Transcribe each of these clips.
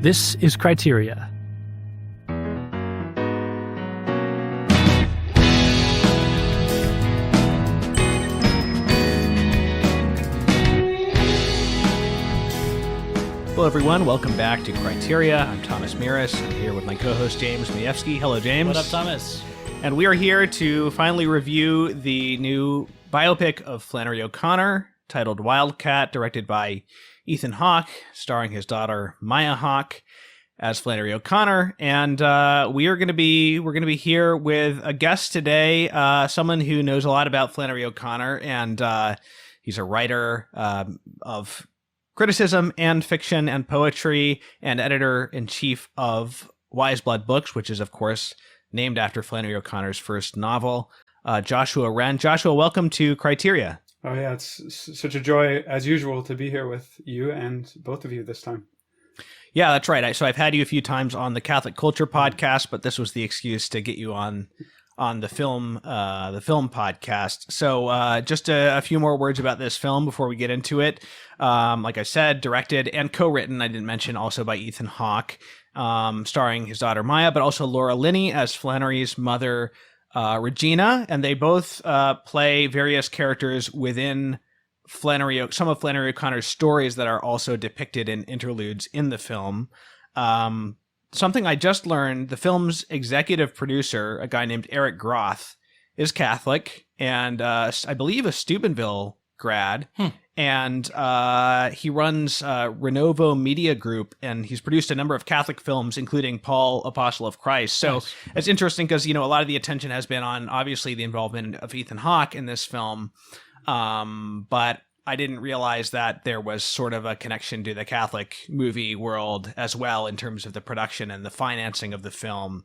This is Criteria. Hello, everyone. Welcome back to Criteria. I'm Thomas Miras. I'm here with my co-host, James Majewski. Hello, James. What up, Thomas? And we are here to finally review the new biopic of Flannery O'Connor, titled Wildcat, directed by Ethan Hawke, starring his daughter Maya Hawke as Flannery O'Connor. And we're going to be here with a guest today, someone who knows a lot about Flannery O'Connor, and he's a writer of criticism and fiction and poetry, and editor-in-chief of Wiseblood Books, which is, of course, named after Flannery O'Connor's first novel, Joshua Hren. Joshua, welcome to Criteria. Oh, yeah, it's such a joy, as usual, to be here with you and both of you this time. Yeah, that's right. So I've had you a few times on the Catholic Culture podcast, but this was the excuse to get you on the film podcast. So just a few more words about this film before we get into it. Like I said, directed and co-written, I didn't mention, also by Ethan Hawke, starring his daughter Maya, but also Laura Linney as Flannery's mother, Regina, and they both play various characters within some of Flannery O'Connor's stories that are also depicted in interludes in the film. Something I just learned, the film's executive producer, a guy named Eric Groth, is Catholic and I believe a Steubenville grad. And he runs Renovo Media Group, and he's produced a number of Catholic films, including Paul, Apostle of Christ. So nice. It's interesting because, a lot of the attention has been on, obviously, the involvement of Ethan Hawke in this film. But I didn't realize that there was sort of a connection to the Catholic movie world as well in terms of the production and the financing of the film.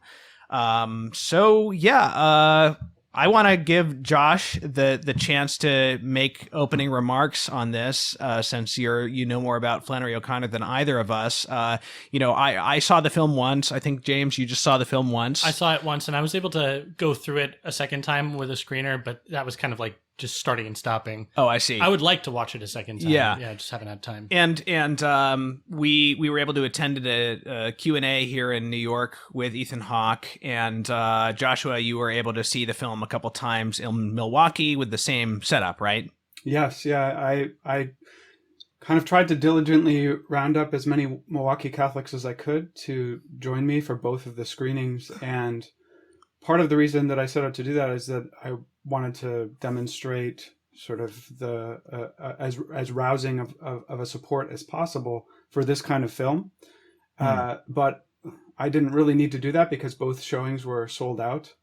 I want to give Josh the chance to make opening remarks on this, since you know more about Flannery O'Connor than either of us. I saw the film once. I think, James, you just saw the film once. I saw it once, and I was able to go through it a second time with a screener, but that was kind of like just starting and stopping. Oh, I see. I would like to watch it a second time. Yeah, I just haven't had time. And we were able to attend a Q&A here in New York with Ethan Hawke, and Joshua, you were able to see the film a couple times in Milwaukee with the same setup, right? Yes, yeah. I kind of tried to diligently round up as many Milwaukee Catholics as I could to join me for both of the screenings, and part of the reason that I set out to do that is that I wanted to demonstrate sort of the as rousing of a support as possible for this kind of film. But I didn't really need to do that because both showings were sold out,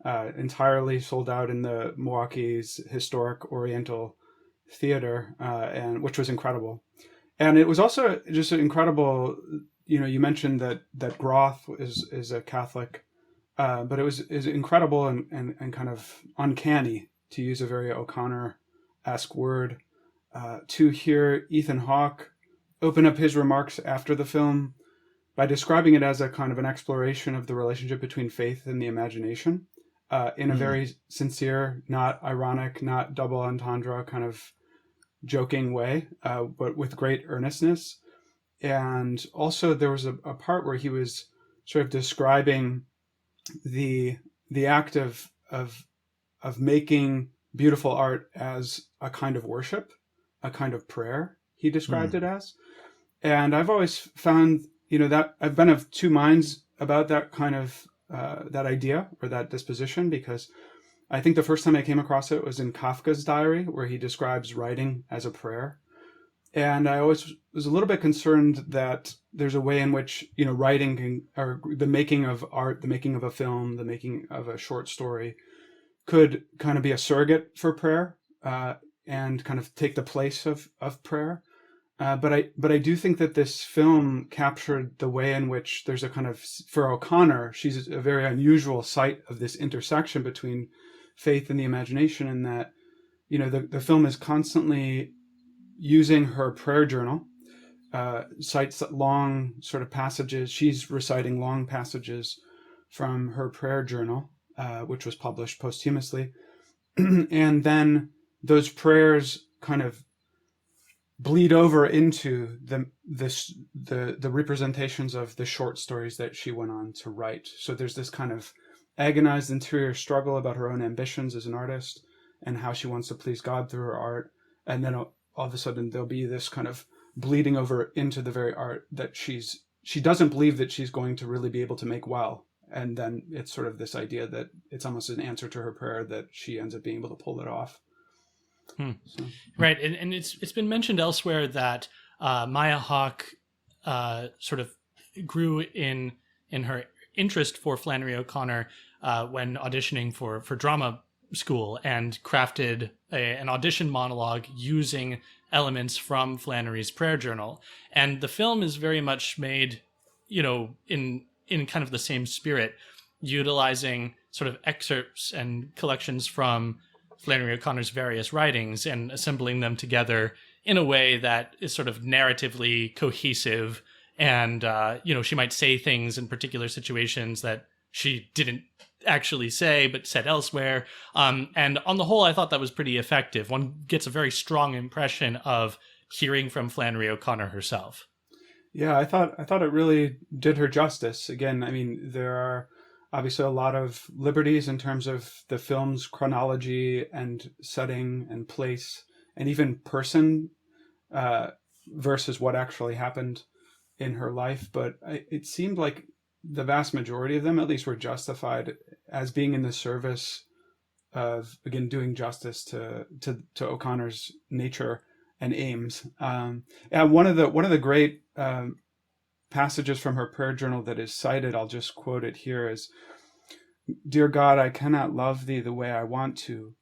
entirely sold out in the Milwaukee's historic Oriental Theater, and which was incredible. And it was also just incredible. You mentioned that Groth is a Catholic. But is incredible and kind of uncanny, to use a very O'Connor-esque word, to hear Ethan Hawke open up his remarks after the film by describing it as a kind of an exploration of the relationship between faith and the imagination, in a very sincere, not ironic, not double entendre kind of joking way, but with great earnestness. And also there was a part where he was sort of describing the act of making beautiful art as a kind of worship, a kind of prayer, he described it as. And I've always found, that I've been of two minds about that kind of, that idea or that disposition, because I think the first time I came across it was in Kafka's diary, where he describes writing as a prayer. And I always was a little bit concerned that there's a way in which, writing or the making of art, the making of a film, the making of a short story could kind of be a surrogate for prayer, and kind of take the place of prayer. But I do think that this film captured the way in which there's a kind of, for O'Connor, she's a very unusual site of this intersection between faith and the imagination, in that, the film is constantly using her prayer journal, cites long sort of passages. She's reciting long passages from her prayer journal, which was published posthumously. And then those prayers kind of bleed over into the representations of the short stories that she went on to write. So there's this kind of agonized interior struggle about her own ambitions as an artist and how she wants to please God through her art. And then all of a sudden there'll be this kind of bleeding over into the very art that she doesn't believe that she's going to really be able to make well. And then it's sort of this idea that it's almost an answer to her prayer that she ends up being able to pull it off. So. Right. And it's been mentioned elsewhere that Maya Hawke sort of grew in her interest for Flannery O'Connor when auditioning for drama school, and crafted an audition monologue using elements from Flannery's prayer journal. And the film is very much made, in kind of the same spirit, utilizing sort of excerpts and collections from Flannery O'Connor's various writings and assembling them together in a way that is sort of narratively cohesive. And, she might say things in particular situations that she didn't actually say, but said elsewhere. And on the whole, I thought that was pretty effective. One gets a very strong impression of hearing from Flannery O'Connor herself. Yeah, I thought it really did her justice. Again, I mean, there are obviously a lot of liberties in terms of the film's chronology and setting and place and even person versus what actually happened in her life. But it seemed like the vast majority of them, at least, were justified as being in the service of, again, doing justice to O'Connor's nature and aims. And one of the great passages from her prayer journal that is cited, I'll just quote it here, is, "Dear God, I cannot love thee the way I want to.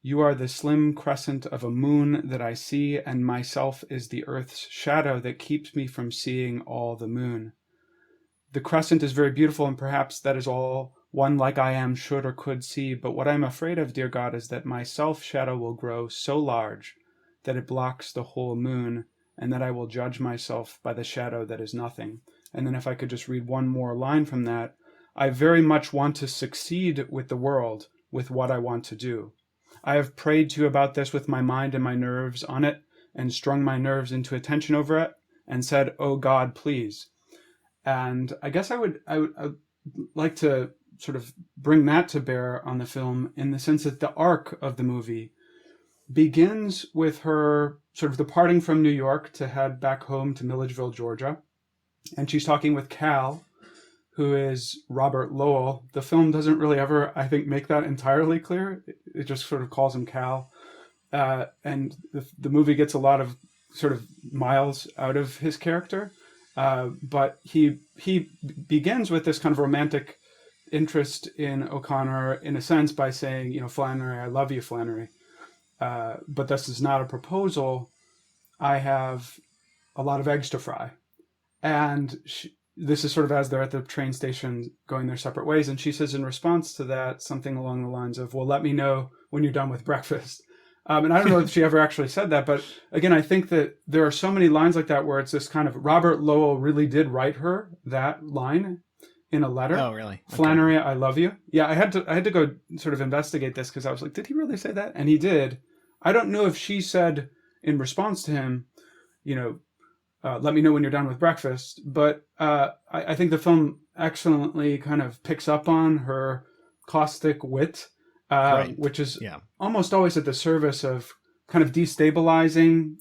You are the slim crescent of a moon that I see, and myself is the earth's shadow that keeps me from seeing all the moon. The crescent is very beautiful, and perhaps that is all one like I am should or could see, but what I'm afraid of, dear God, is that my self-shadow will grow so large that it blocks the whole moon, and that I will judge myself by the shadow that is nothing." And then if I could just read one more line from that, "I very much want to succeed with the world, with what I want to do. I have prayed to you about this with my mind and my nerves on it, and strung my nerves into attention over it, and said, oh God, please." And I guess I would like to sort of bring that to bear on the film, in the sense that the arc of the movie begins with her sort of departing from New York to head back home to Milledgeville, Georgia. And she's talking with Cal, who is Robert Lowell. The film doesn't really ever, I think, make that entirely clear. It just sort of calls him Cal. And the movie gets a lot of sort of miles out of his character. But he begins with this kind of romantic interest in O'Connor, in a sense, by saying, Flannery, I love you, Flannery. But this is not a proposal. I have a lot of eggs to fry. And this is sort of as they're at the train station going their separate ways. And she says in response to that, something along the lines of, well, let me know when you're done with breakfast. And I don't know if she ever actually said that, but again, I think that there are so many lines like that where it's this kind of, Robert Lowell really did write her that line in a letter. Oh, really? Okay. Flannery, I love you. Yeah, I had to go sort of investigate this, because I was like, did he really say that? And he did. I don't know if she said in response to him, let me know when you're done with breakfast. But I think the film excellently kind of picks up on her caustic wit, Right. which is almost always at the service of kind of destabilizing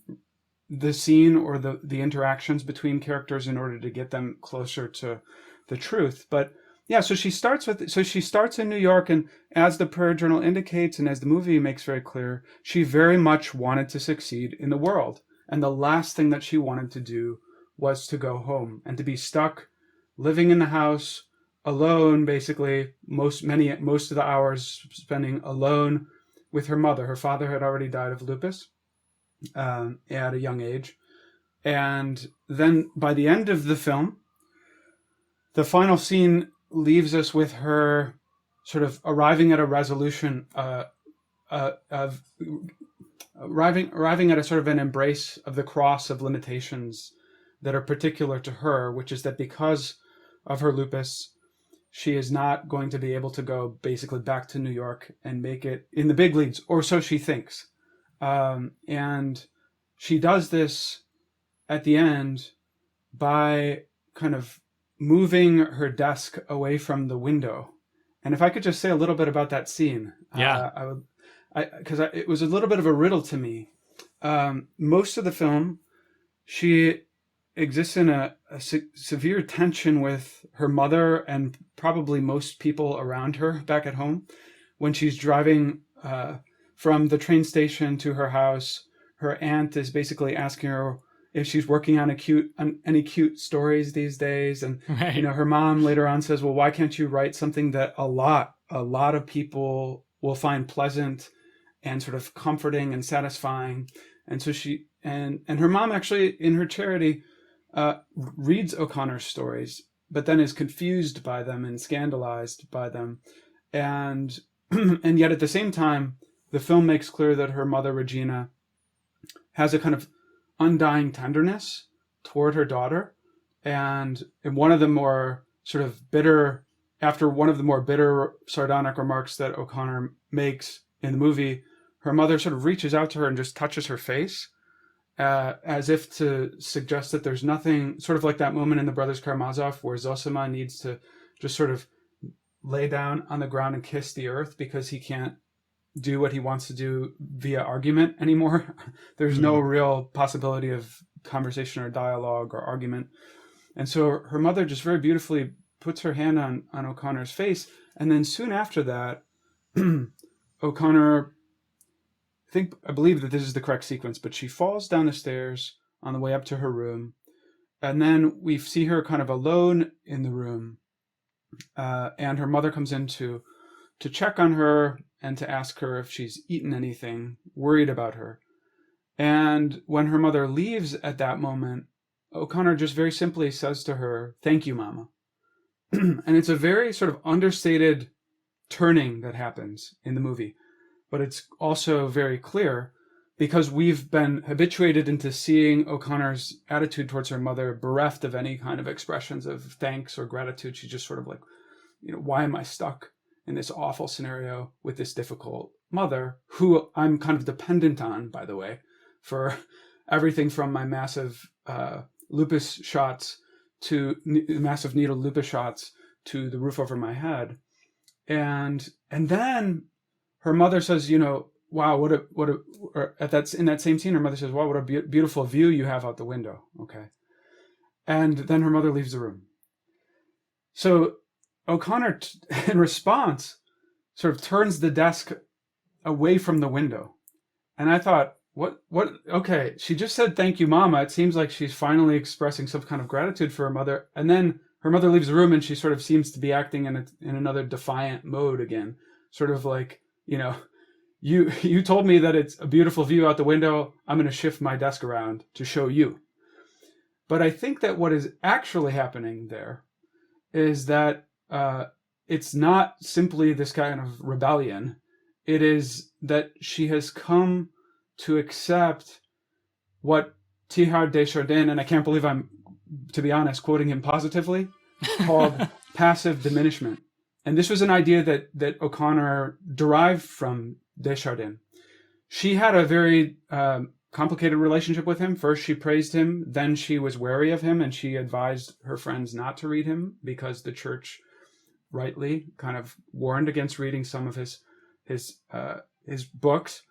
the scene or the interactions between characters in order to get them closer to the truth. But yeah, so she starts in New York, and as the prayer journal indicates, and as the movie makes very clear, she very much wanted to succeed in the world. And the last thing that she wanted to do was to go home and to be stuck living in the house alone, basically, most of the hours spending alone with her mother. Her father had already died of lupus at a young age. And then by the end of the film, the final scene leaves us with her sort of arriving at a resolution of arriving at a sort of an embrace of the cross of limitations that are particular to her, which is that because of her lupus, she is not going to be able to go basically back to New York and make it in the big leagues, or so she thinks. And she does this at the end by kind of moving her desk away from the window. And if I could just say a little bit about that scene, I would, because it was a little bit of a riddle to me. Most of the film, she exists in a severe tension with her mother and probably most people around her back at home. When she's driving from the train station to her house, her aunt is basically asking her if she's working on any cute stories these days. And, Right. you know, her mom later on says, well, why can't you write something that a lot of people will find pleasant and sort of comforting and satisfying? And so she, and her mom actually in her charity reads O'Connor's stories, but then is confused by them and scandalized by them. And, and yet at the same time, the film makes clear that her mother, Regina, has a kind of undying tenderness toward her daughter. And in one of the more sort of bitter, after one of the more bitter sardonic remarks that O'Connor makes in the movie, her mother sort of reaches out to her and just touches her face, as if to suggest that there's nothing, sort of like that moment in The Brothers Karamazov where Zosima needs to just sort of lay down on the ground and kiss the earth because he can't do what he wants to do via argument anymore. There's no real possibility of conversation or dialogue or argument. And so her mother just very beautifully puts her hand on O'Connor's face. And then soon after that, O'Connor, I believe that this is the correct sequence, but she falls down the stairs on the way up to her room. And then we see her kind of alone in the room. And her mother comes in to check on her and to ask her if she's eaten anything, worried about her. And when her mother leaves at that moment, O'Connor just very simply says to her, "Thank you, Mama." And it's a very sort of understated turning that happens in the movie. But it's also very clear because we've been habituated into seeing O'Connor's attitude towards her mother bereft of any kind of expressions of thanks or gratitude. She's just sort of like, you know, why am I stuck in this awful scenario with this difficult mother who I'm kind of dependent on, by the way, for everything from my massive lupus shots to massive needle lupus shots to the roof over my head. And then her mother says, you know, wow, in that same scene, her mother says, wow, what a beautiful view you have out the window. Okay. And then her mother leaves the room. So O'Connor, in response, sort of turns the desk away from the window. And I thought, what, okay, she just said, "Thank you, Mama." It seems like she's finally expressing some kind of gratitude for her mother. And then her mother leaves the room and she sort of seems to be acting in another defiant mode again. Sort of like, you know, you told me that it's a beautiful view out the window. I'm going to shift my desk around to show you. But I think that what is actually happening there is that it's not simply this kind of rebellion. It is that she has come to accept what Teilhard de Chardin, and I can't believe I'm, to be honest, quoting him positively, called passive diminishment. And this was an idea that O'Connor derived from Desjardins. She had a very complicated relationship with him. First, she praised him. Then she was wary of him, and she advised her friends not to read him because the church rightly kind of warned against reading some of his books.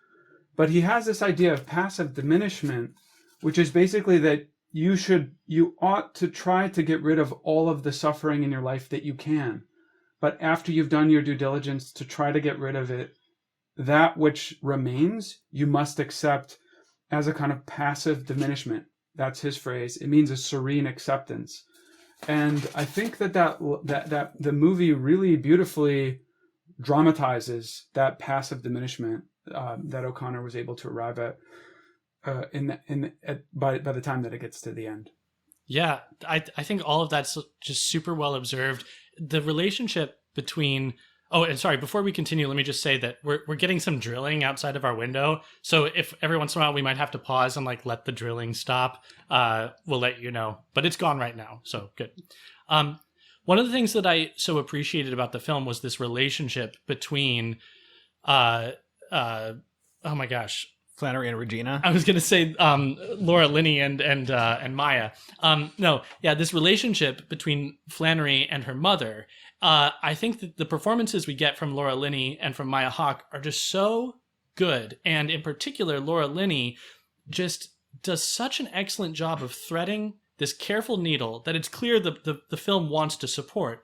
But he has this idea of passive diminishment, which is basically that you ought to try to get rid of all of the suffering in your life that you can. But after you've done your due diligence to try to get rid of it, that which remains, you must accept as a kind of passive diminishment. That's his phrase. It means a serene acceptance. And I think that the movie really beautifully dramatizes that passive diminishment that O'Connor was able to arrive at by the time that it gets to the end. Yeah, I think all of that's just super well observed. The relationship between... Oh, and sorry, before we continue, let me just say that we're getting some drilling outside of our window. So if every once in a while we might have to pause and like let the drilling stop, we'll let you know. But it's gone right now, so good. One of the things that I so appreciated about the film was this relationship between, oh my gosh, Flannery and Regina. I was going to say Laura Linney and Maya. No, yeah, this relationship between Flannery and her mother. I think that the performances we get from Laura Linney and from Maya Hawke are just so good, and in particular, Laura Linney just does such an excellent job of threading this careful needle that it's clear the film wants to support,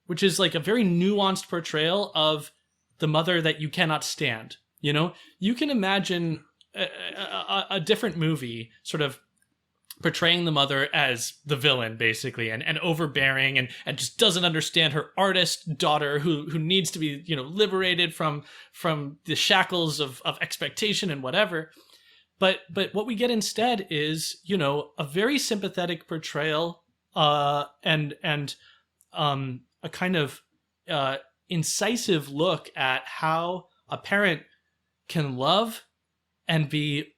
which is like a very nuanced portrayal of the mother that you cannot stand. You know, you can imagine a different movie sort of portraying the mother as the villain, basically, and overbearing and just doesn't understand her artist daughter who needs to be, liberated from the shackles of expectation and whatever. But what we get instead is, a very sympathetic portrayal and a kind of incisive look at how a parent can love and be,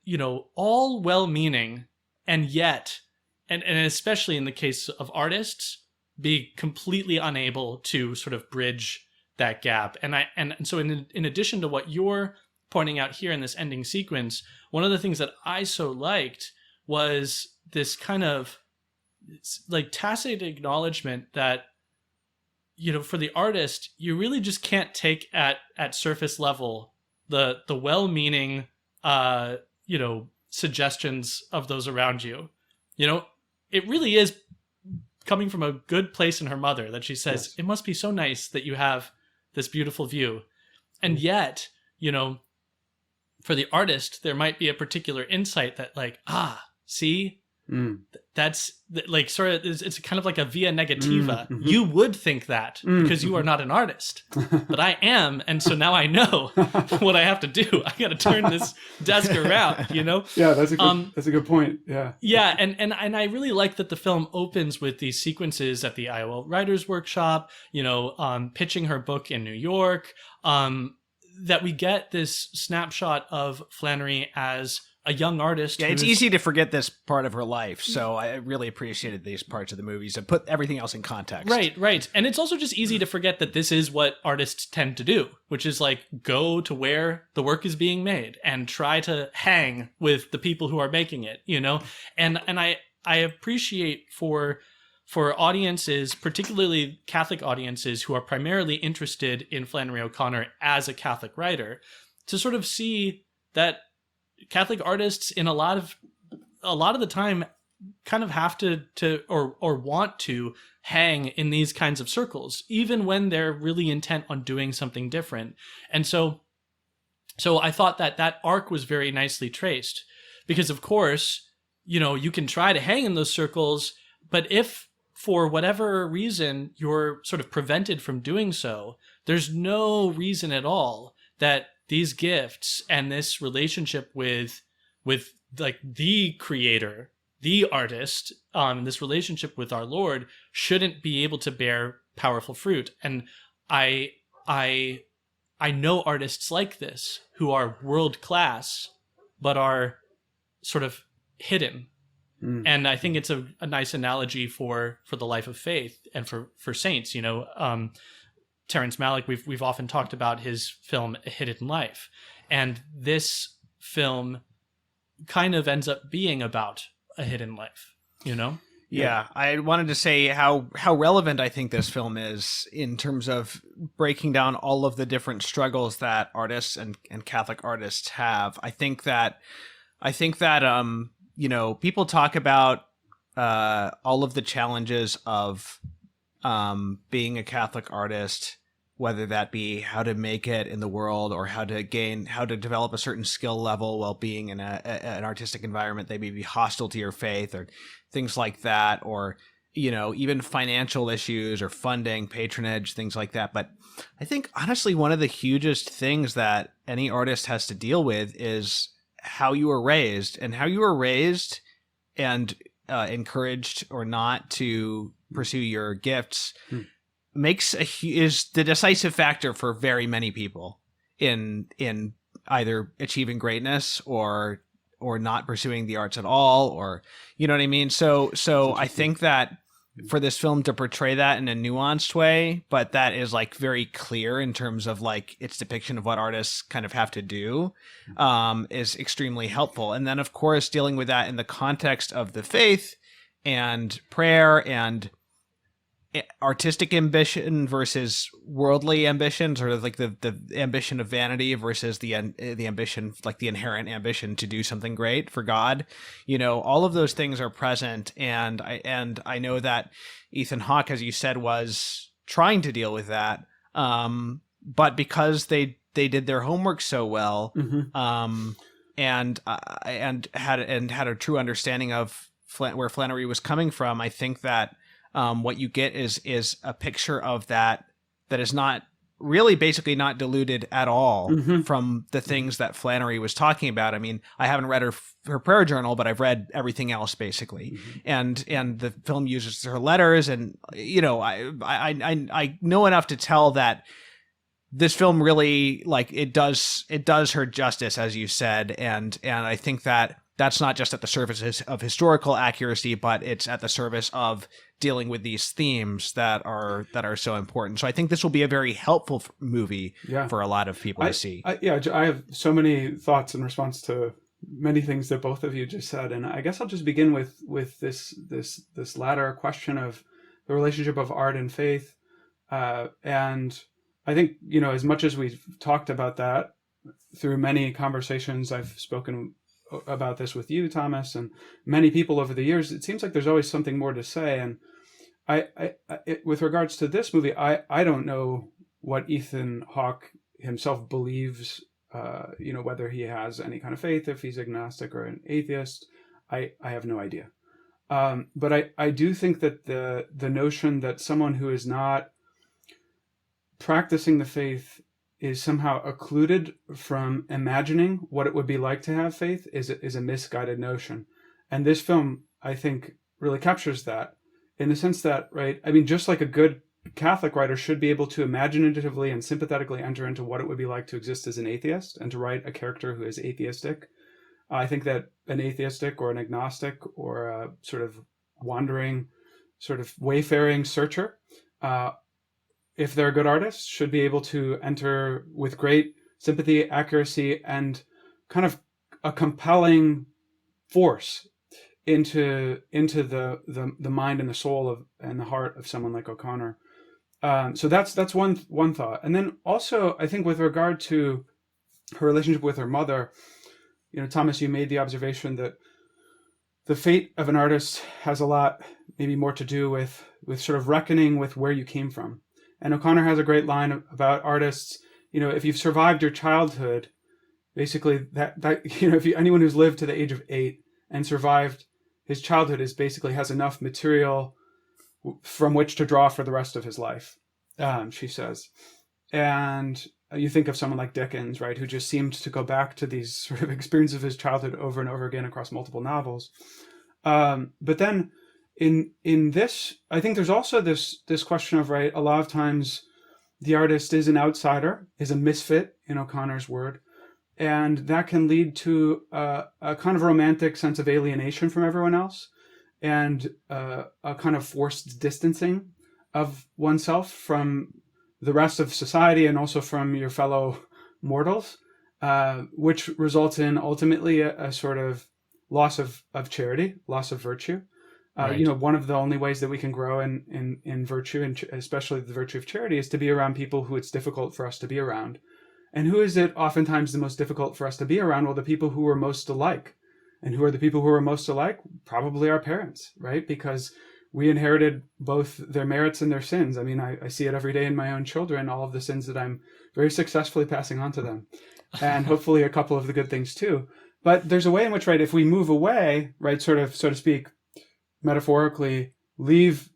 all well-meaning, and yet, and especially in the case of artists, be completely unable to sort of bridge that gap. And so in addition to what you're pointing out here in this ending sequence, one of the things that I so liked was this kind of like tacit acknowledgement that, for the artist, you really just can't take at surface level the well-meaning, suggestions of those around you. It really is coming from a good place in her mother that she says, yes, it must be so nice that you have this beautiful view. And yet, for the artist, there might be a particular insight that see, that's like sort of, it's kind of like a via negativa. Mm-hmm. You would think that because you are not an artist, but I am. And so now I know what I have to do. I got to turn this desk around, Yeah, that's a good point. Yeah. Yeah. And I really like that the film opens with these sequences at the Iowa Writers Workshop, pitching her book in New York, that we get this snapshot of Flannery as a young artist. Yeah, it's easy to forget this part of her life, so I really appreciated these parts of the movies and put everything else in context. Right. And it's also just easy to forget that this is what artists tend to do, which is like go to where the work is being made and try to hang with the people who are making it, And I appreciate for audiences, particularly Catholic audiences who are primarily interested in Flannery O'Connor as a Catholic writer, to sort of see that Catholic artists in a lot of the time kind of have to or want to hang in these kinds of circles, even when they're really intent on doing something different. And so I thought that arc was very nicely traced, because of course, you can try to hang in those circles, but if for whatever reason you're sort of prevented from doing so, there's no reason at all that these gifts and this relationship with like the creator, the artist, this relationship with our Lord shouldn't be able to bear powerful fruit. And I know artists like this who are world class, but are sort of hidden. And I think it's a nice analogy for the life of faith and for saints. Terrence Malick, we've often talked about his film A Hidden Life, and this film kind of ends up being about a hidden life. Yeah, I wanted to say how relevant I think this film is in terms of breaking down all of the different struggles that artists and Catholic artists have. I think that people talk about all of the challenges of being a Catholic artist, whether that be how to make it in the world or how to develop a certain skill level while being in an artistic environment that may be hostile to your faith, or things like that, or even financial issues or funding, patronage, things like that. But I think honestly one of the hugest things that any artist has to deal with is how you were raised, and encouraged or not to pursue your gifts is the decisive factor for very many people in either achieving greatness or not pursuing the arts at all, or you know what I mean. So I think that for this film to portray that in a nuanced way, but that is like very clear in terms of like its depiction of what artists kind of have to do, is extremely helpful. And then of course dealing with that in the context of the faith and prayer and artistic ambition versus worldly ambition, sort of like the ambition of vanity versus the ambition, like the inherent ambition to do something great for God. You know, all of those things are present, and I know that Ethan Hawke, as you said, was trying to deal with that, but because they did their homework so well, and had a true understanding of where Flannery was coming from, I think that what you get is a picture of that is not really basically not diluted at all from the things that Flannery was talking about. I mean, I haven't read her prayer journal, but I've read everything else basically. And the film uses her letters, and you know, I know enough to tell that this film really, like, it does her justice, as you said, and I think that that's not just at the service of historical accuracy, but it's at the service of dealing with these themes that are so important. So I think this will be a very helpful movie for a lot of people to see. I have so many thoughts in response to many things that both of you just said, and I guess I'll just begin with this latter question of the relationship of art and faith. And I think, you know, as much as we've talked about that through many conversations, I've spoken about this with you, Thomas, and many people over the years, it seems like there's always something more to say. And with regards to this movie, I don't know what Ethan Hawke himself believes, you know, whether he has any kind of faith, if he's agnostic or an atheist. I have no idea. But I do think that the notion that someone who is not practicing the faith is somehow occluded from imagining what it would be like to have faith is a misguided notion. And this film, I think, really captures that in the sense that, right, I mean, just like a good Catholic writer should be able to imaginatively and sympathetically enter into what it would be like to exist as an atheist and to write a character who is atheistic. I think that an atheistic or an agnostic or a sort of wandering, sort of wayfaring searcher, if they're a good artist, should be able to enter with great sympathy, accuracy, and kind of a compelling force into the mind and the soul of and the heart of someone like O'Connor. So that's one thought. And then also, I think with regard to her relationship with her mother, you know, Thomas, you made the observation that the fate of an artist has a lot, maybe more to do with sort of reckoning with where you came from. And O'Connor has a great line about artists. You know, if you've survived your childhood, basically that you know, if anyone who's lived to the age of 8 and survived his childhood is basically has enough material from which to draw for the rest of his life, she says. And you think of someone like Dickens, right, who just seemed to go back to these sort of experiences of his childhood over and over again across multiple novels. But then in this, I think there's also this question of, right, a lot of times the artist is an outsider, is a misfit, in O'Connor's word, and that can lead to a kind of romantic sense of alienation from everyone else and a kind of forced distancing of oneself from the rest of society and also from your fellow mortals, which results in ultimately a sort of loss of charity, loss of virtue. Right. You know, one of the only ways that we can grow in virtue, and especially the virtue of charity, is to be around people who it's difficult for us to be around. And who is it oftentimes the most difficult for us to be around? Well, the people who are most alike. And who are the people who are most alike? Probably our parents, right? Because we inherited both their merits and their sins. I mean, I see it every day in my own children, all of the sins that I'm very successfully passing on to them. And hopefully a couple of the good things too. But there's a way in which, right, if we move away, right, sort of, so to speak, metaphorically, leave,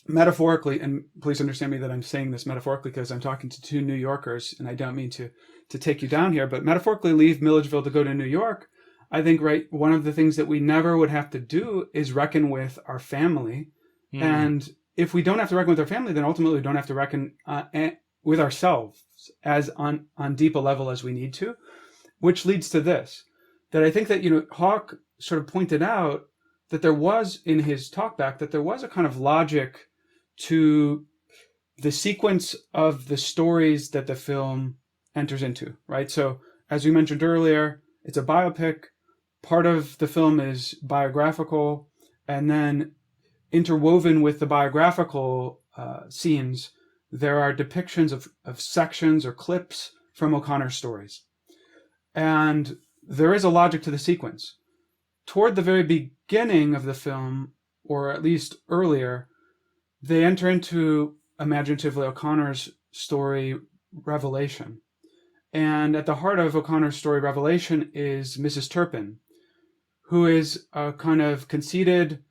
metaphorically, and please understand me that I'm saying this metaphorically because I'm talking to two New Yorkers, and I don't mean to take you down here, but metaphorically leave Milledgeville to go to New York. I think, right, one of the things that we never would have to do is reckon with our family. And if we don't have to reckon with our family, then ultimately we don't have to reckon with ourselves as on deep a level as we need to, which leads to this, that I think that, you know, Hawke sort of pointed out that there was, in his talkback, that there was a kind of logic to the sequence of the stories that the film enters into, right? So as we mentioned earlier, it's a biopic. Part of the film is biographical, and then interwoven with the biographical scenes, there are depictions of sections or clips from O'Connor's stories. And there is a logic to the sequence. Toward the very beginning of the film, or at least earlier, they enter into, imaginatively, O'Connor's story, Revelation. And at the heart of O'Connor's story, Revelation, is Mrs. Turpin, who is a kind of conceited,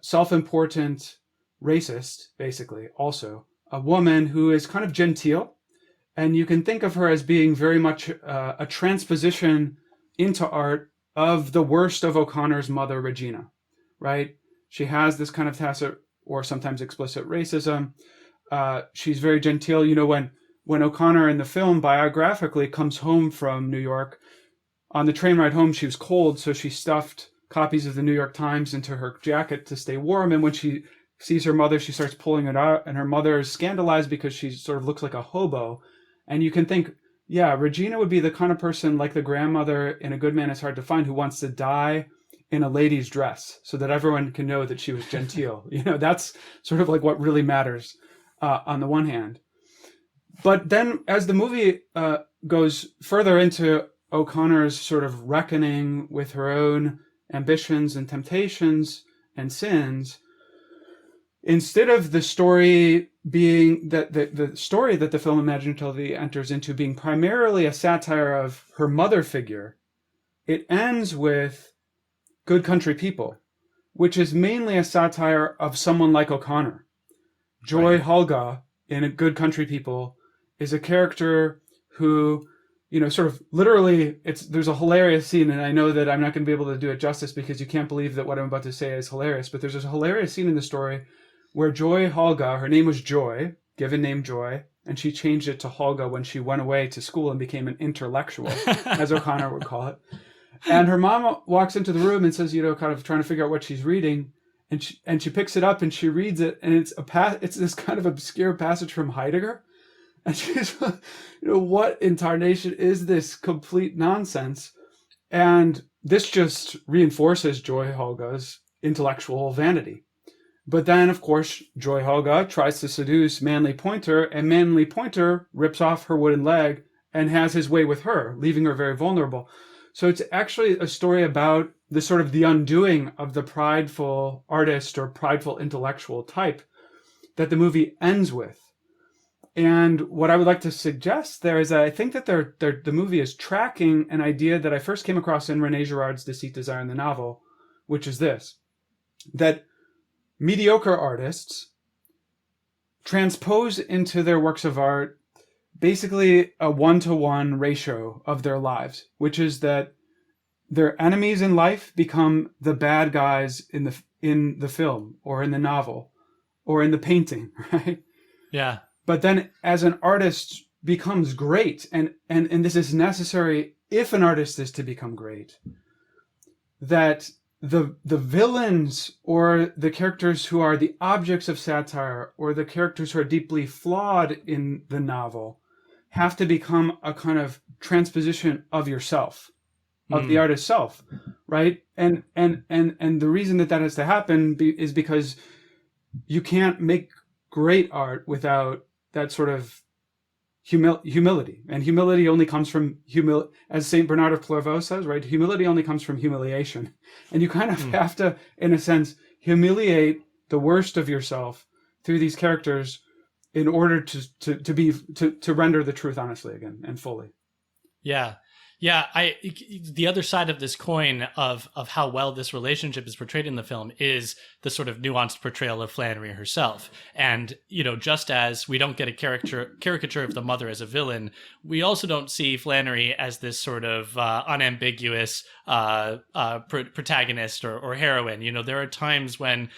self-important racist, basically, also. A woman who is kind of genteel, and you can think of her as being very much a transposition into art of the worst of O'Connor's mother, Regina, right? She has this kind of tacit or sometimes explicit racism. She's very genteel. You know, when O'Connor in the film biographically comes home from New York, on the train ride home, she was cold, so she stuffed copies of the New York Times into her jacket to stay warm. And when she sees her mother, she starts pulling it out, and her mother is scandalized because she sort of looks like a hobo. And you can think, yeah, Regina would be the kind of person like the grandmother in A Good Man Is Hard to Find who wants to die in a lady's dress so that everyone can know that she was genteel. You know, that's sort of like what really matters on the one hand. But then as the movie goes further into O'Connor's sort of reckoning with her own ambitions and temptations and sins, instead of the story being the story that the film imaginatively enters into being primarily a satire of her mother figure, it ends with Good Country People, which is mainly a satire of someone like O'Connor. Joy Halga in A Good Country People is a character who, you know, sort of literally, there's a hilarious scene, and I know that I'm not going to be able to do it justice because you can't believe that what I'm about to say is hilarious, but there's a hilarious scene in the story where Joy Halga, her name was Joy, given name Joy, and she changed it to Halga when she went away to school and became an intellectual, as O'Connor would call it. And her mom walks into the room and says, you know, kind of trying to figure out what she's reading, and she picks it up and she reads it, and it's this kind of obscure passage from Heidegger. And she's, you know, what in tarnation is this complete nonsense? And this just reinforces Joy Halga's intellectual vanity. But then, of course, Joy Halga tries to seduce Manly Pointer, and Manly Pointer rips off her wooden leg and has his way with her, leaving her very vulnerable. So it's actually a story about the sort of the undoing of the prideful artist or prideful intellectual type that the movie ends with. And what I would like to suggest there is that I think that the movie is tracking an idea that I first came across in René Girard's Deceit, Desire in the novel, which is this, that mediocre artists transpose into their works of art basically a 1-to-1 ratio of their lives, which is that their enemies in life become the bad guys in the film or in the novel or in the painting, right? Yeah. But then as an artist becomes great, and this is necessary if an artist is to become great, that the villains or the characters who are the objects of satire or the characters who are deeply flawed in the novel have to become a kind of transposition of yourself, of the artist's self, right? And the reason that has to happen is because you can't make great art without that sort of humility. And humility only comes from as St. Bernard of Clairvaux says, right? Humility only comes from humiliation. And you kind of have to, in a sense, humiliate the worst of yourself through these characters in order to render the truth honestly again and fully. Yeah. Yeah, the other side of this coin of how well this relationship is portrayed in the film is the sort of nuanced portrayal of Flannery herself. And, you know, just as we don't get a caricature of the mother as a villain, we also don't see Flannery as this sort of unambiguous protagonist or heroine. You know, there are times when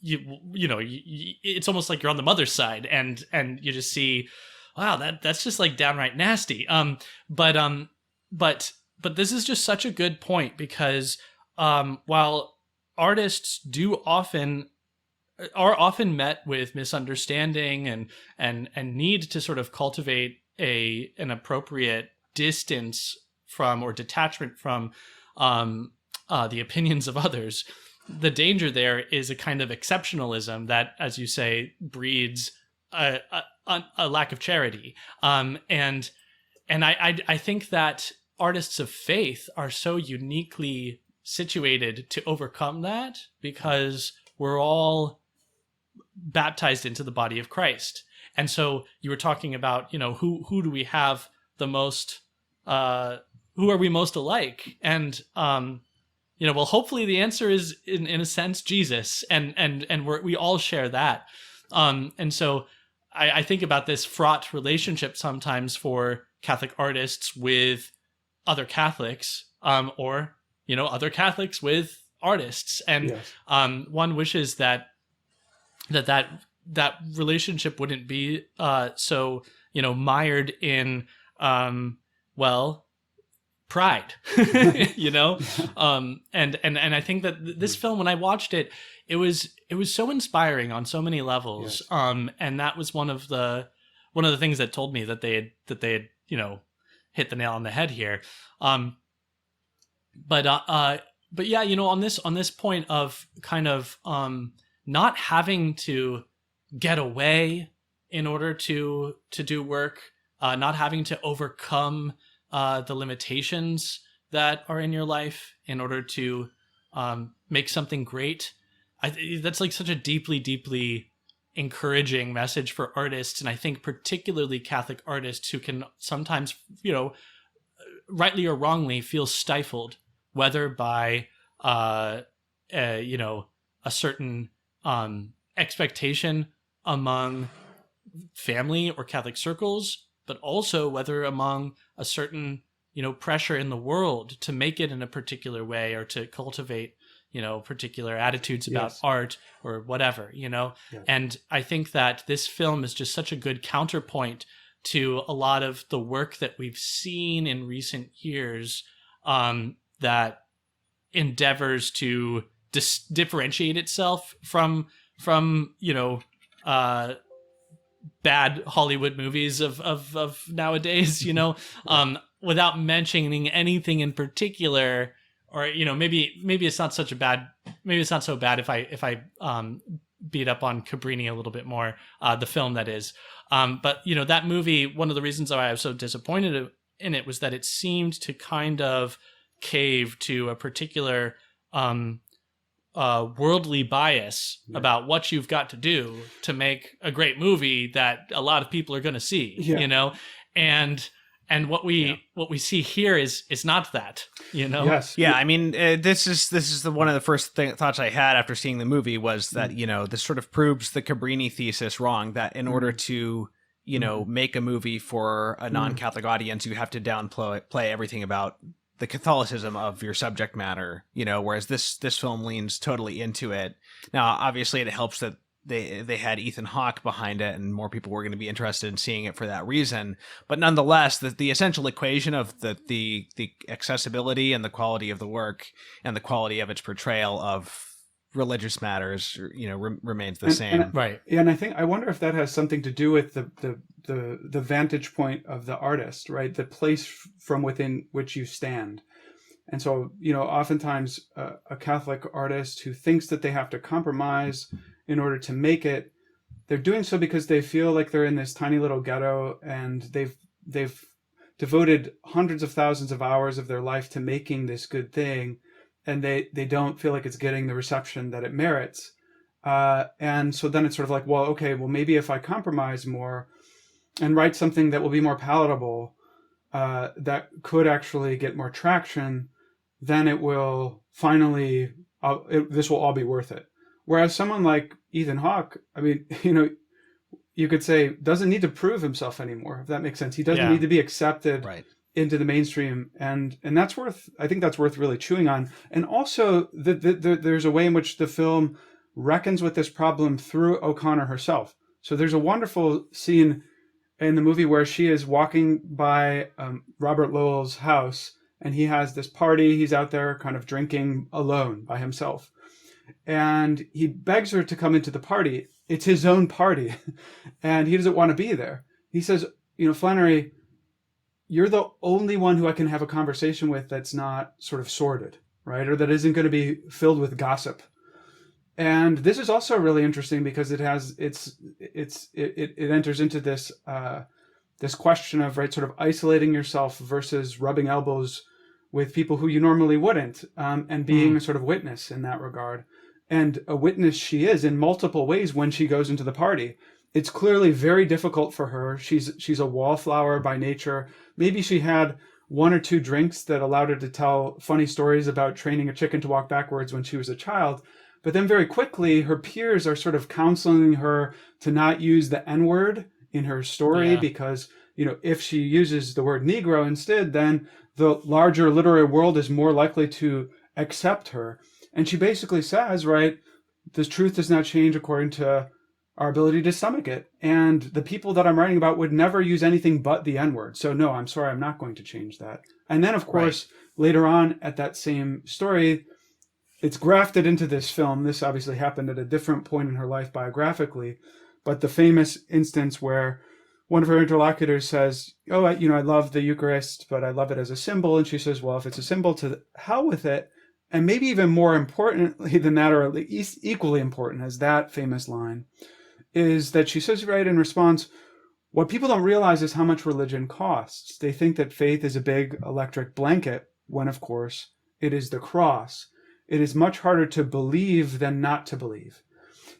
it's almost like you're on the mother's side, and you just see, wow, that's just like downright nasty. But this is just such a good point, because while artists are often met with misunderstanding and need to sort of cultivate an appropriate distance from or detachment from the opinions of others, the danger there is a kind of exceptionalism that, as you say, breeds a lack of charity. And I think that artists of faith are so uniquely situated to overcome that because we're all baptized into the body of Christ. And so you were talking about, who do we have the most, who are we most alike? And, well, hopefully the answer is in a sense, Jesus. And we all share that. And so I think about this fraught relationship sometimes for Catholic artists with other Catholics, or, other Catholics with artists. And Yes. One wishes that relationship wouldn't be so mired in pride. And I think that this film, when I watched it, it was so inspiring on so many levels. Yes. And that was one of the things that told me that they had hit the nail on the head here. But yeah, on this point of kind of not having to get away in order to do work, not having to overcome the limitations that are in your life in order to make something great. That's like such a deeply, deeply encouraging message for artists. And I think particularly Catholic artists who can sometimes, rightly or wrongly, feel stifled, whether by, a certain expectation among family or Catholic circles, but also whether among a certain, pressure in the world to make it in a particular way or to cultivate, particular attitudes about Yes. art or whatever, Yeah. And I think that this film is just such a good counterpoint to a lot of the work that we've seen in recent years, that endeavors to differentiate itself from bad Hollywood movies of nowadays, without mentioning anything in particular, or maybe it's not so bad if I beat up on Cabrini a little bit more, the film that is, but that movie, one of the reasons why I was so disappointed in it was that it seemed to kind of cave to a particular worldly bias about what you've got to do to make a great movie that a lot of people are going to see, and what we see here is not that, Yes. Yeah, I mean, this is one of the first thoughts I had after seeing the movie was that this sort of proves the Cabrini thesis wrong. That in order to make a movie for a non-Catholic audience, you have to downplay everything about the Catholicism of your subject matter. Whereas this film leans totally into it. Now, obviously, it helps that they had Ethan Hawke behind it, and more people were going to be interested in seeing it for that reason. But nonetheless, the essential equation of the accessibility and the quality of the work and the quality of its portrayal of religious matters, remains the same. Right. Yeah, and I wonder if that has something to do with the vantage point of the artist, right? The place from within which you stand. And so, oftentimes a Catholic artist who thinks that they have to compromise in order to make it, they're doing so because they feel like they're in this tiny little ghetto, and they've devoted hundreds of thousands of hours of their life to making this good thing, and they don't feel like it's getting the reception that it merits. And so then it's sort of like, well, okay, well, maybe if I compromise more and write something that will be more palatable, that could actually get more traction, then it will finally, this will all be worth it. Whereas someone like Ethan Hawke, I mean, you could say, doesn't need to prove himself anymore, if that makes sense. He doesn't need to be accepted into the mainstream. And that's I think that's worth really chewing on. And also, there's a way in which the film reckons with this problem through O'Connor herself. So there's a wonderful scene in the movie where she is walking by Robert Lowell's house, and he has this party. He's out there kind of drinking alone by himself. And he begs her to come into the party. It's his own party, and he doesn't want to be there. He says, Flannery, you're the only one who I can have a conversation with that's not sort of sordid, right? Or that isn't going to be filled with gossip. And this is also really interesting because it enters into this this question of, right, sort of isolating yourself versus rubbing elbows with people who you normally wouldn't, and being a sort of witness in that regard. And a witness she is in multiple ways when she goes into the party. It's clearly very difficult for her. She's a wallflower by nature. Maybe she had one or two drinks that allowed her to tell funny stories about training a chicken to walk backwards when she was a child. But then very quickly, her peers are sort of counseling her to not use the N-word in her story, because, if she uses the word Negro instead, then the larger literary world is more likely to accept her. And she basically says, right, the truth does not change according to our ability to stomach it. And the people that I'm writing about would never use anything but the N-word. So no, I'm sorry, I'm not going to change that. And then, of course, later on at that same story, it's grafted into this film. This obviously happened at a different point in her life biographically, but the famous instance where one of her interlocutors says, oh, I love the Eucharist, but I love it as a symbol. And she says, well, if it's a symbol, to hell with it. And maybe even more importantly than that, or at least equally important as that famous line, is that she says, right, in response, what people don't realize is how much religion costs. They think that faith is a big electric blanket, when, of course, it is the cross. It is much harder to believe than not to believe.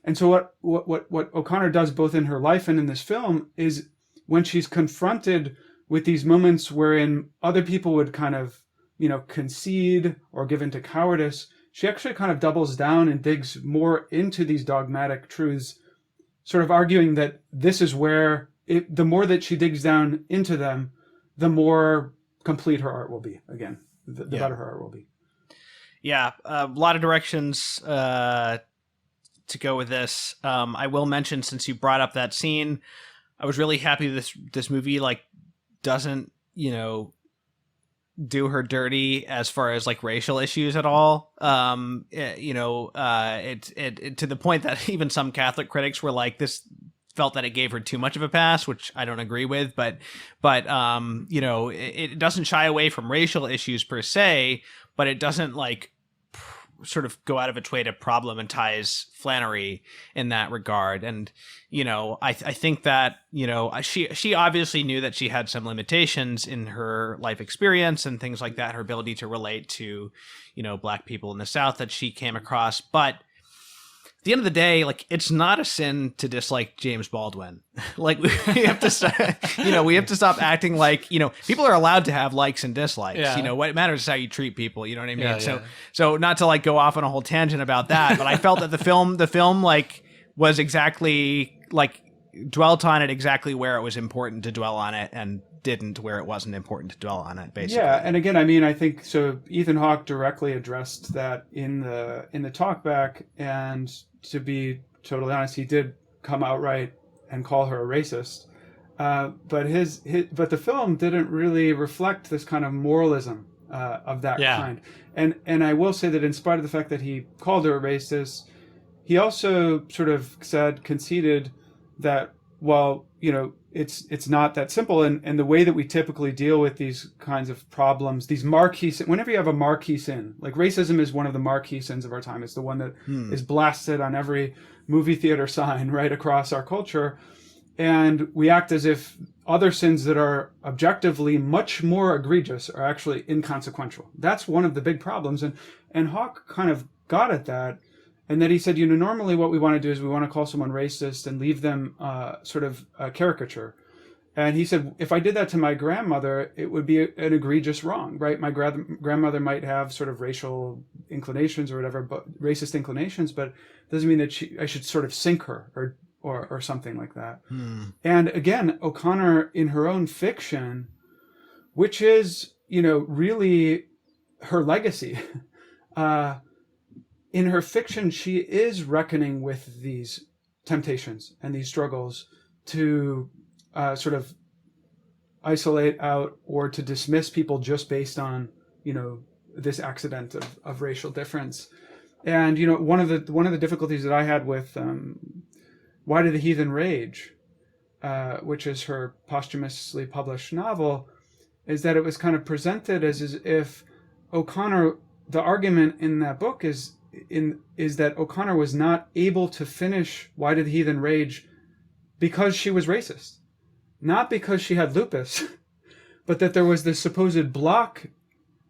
And so what O'Connor does both in her life and in this film is when she's confronted with these moments wherein other people would kind of, concede or give into cowardice, she actually kind of doubles down and digs more into these dogmatic truths, sort of arguing that this is where, the more that she digs down into them, the more complete her art will be. Again, the better her art will be. Yeah, a lot of directions to go with this. I will mention, since you brought up that scene, I was really happy this movie doesn't do her dirty as far as racial issues at all. It to the point that even some Catholic critics were this felt that it gave her too much of a pass, which I don't agree with, but it doesn't shy away from racial issues per se, but it doesn't sort of go out of its way to problematize Flannery in that regard. And, I think that, she obviously knew that she had some limitations in her life experience and things like that, her ability to relate to, Black people in the South that she came across. But at the end of the day, it's not a sin to dislike James Baldwin. We have to stop acting people are allowed to have likes and dislikes. Yeah. What matters is how you treat people. You know what I mean? Yeah, So not to go off on a whole tangent about that, but I felt that the film was exactly dwelt on it exactly where it was important to dwell on it, and didn't where it wasn't important to dwell on it, basically. Yeah, and again, I think so. Ethan Hawke directly addressed that in the talkback, and to be totally honest, he did come outright and call her a racist. But the film didn't really reflect this kind of moralism of that kind. And I will say that in spite of the fact that he called her a racist, he also sort of conceded that, well, it's not that simple. And the way that we typically deal with these kinds of problems, these marquee, whenever you have a marquee sin, racism is one of the marquee sins of our time. It's the one that is blasted on every movie theater sign right across our culture. And we act as if other sins that are objectively much more egregious are actually inconsequential. That's one of the big problems. And Hawke kind of got at that. And then he said, normally what we want to do is we want to call someone racist and leave them sort of a caricature. And he said, if I did that to my grandmother, it would be an egregious wrong, right? My grandmother might have sort of racial inclinations or whatever, but racist inclinations, but it doesn't mean that I should sort of sink her or something like that. And again, O'Connor in her own fiction, which is, really her legacy, in her fiction, she is reckoning with these temptations and these struggles to sort of isolate out or to dismiss people just based on this accident of racial difference. And one of the difficulties that I had with Why Did the Heathen Rage, which is her posthumously published novel, is that it was kind of presented as if O'Connor, the argument in that book is that O'Connor was not able to finish Why Did the Heathen Rage because she was racist, not because she had lupus, but that there was this supposed block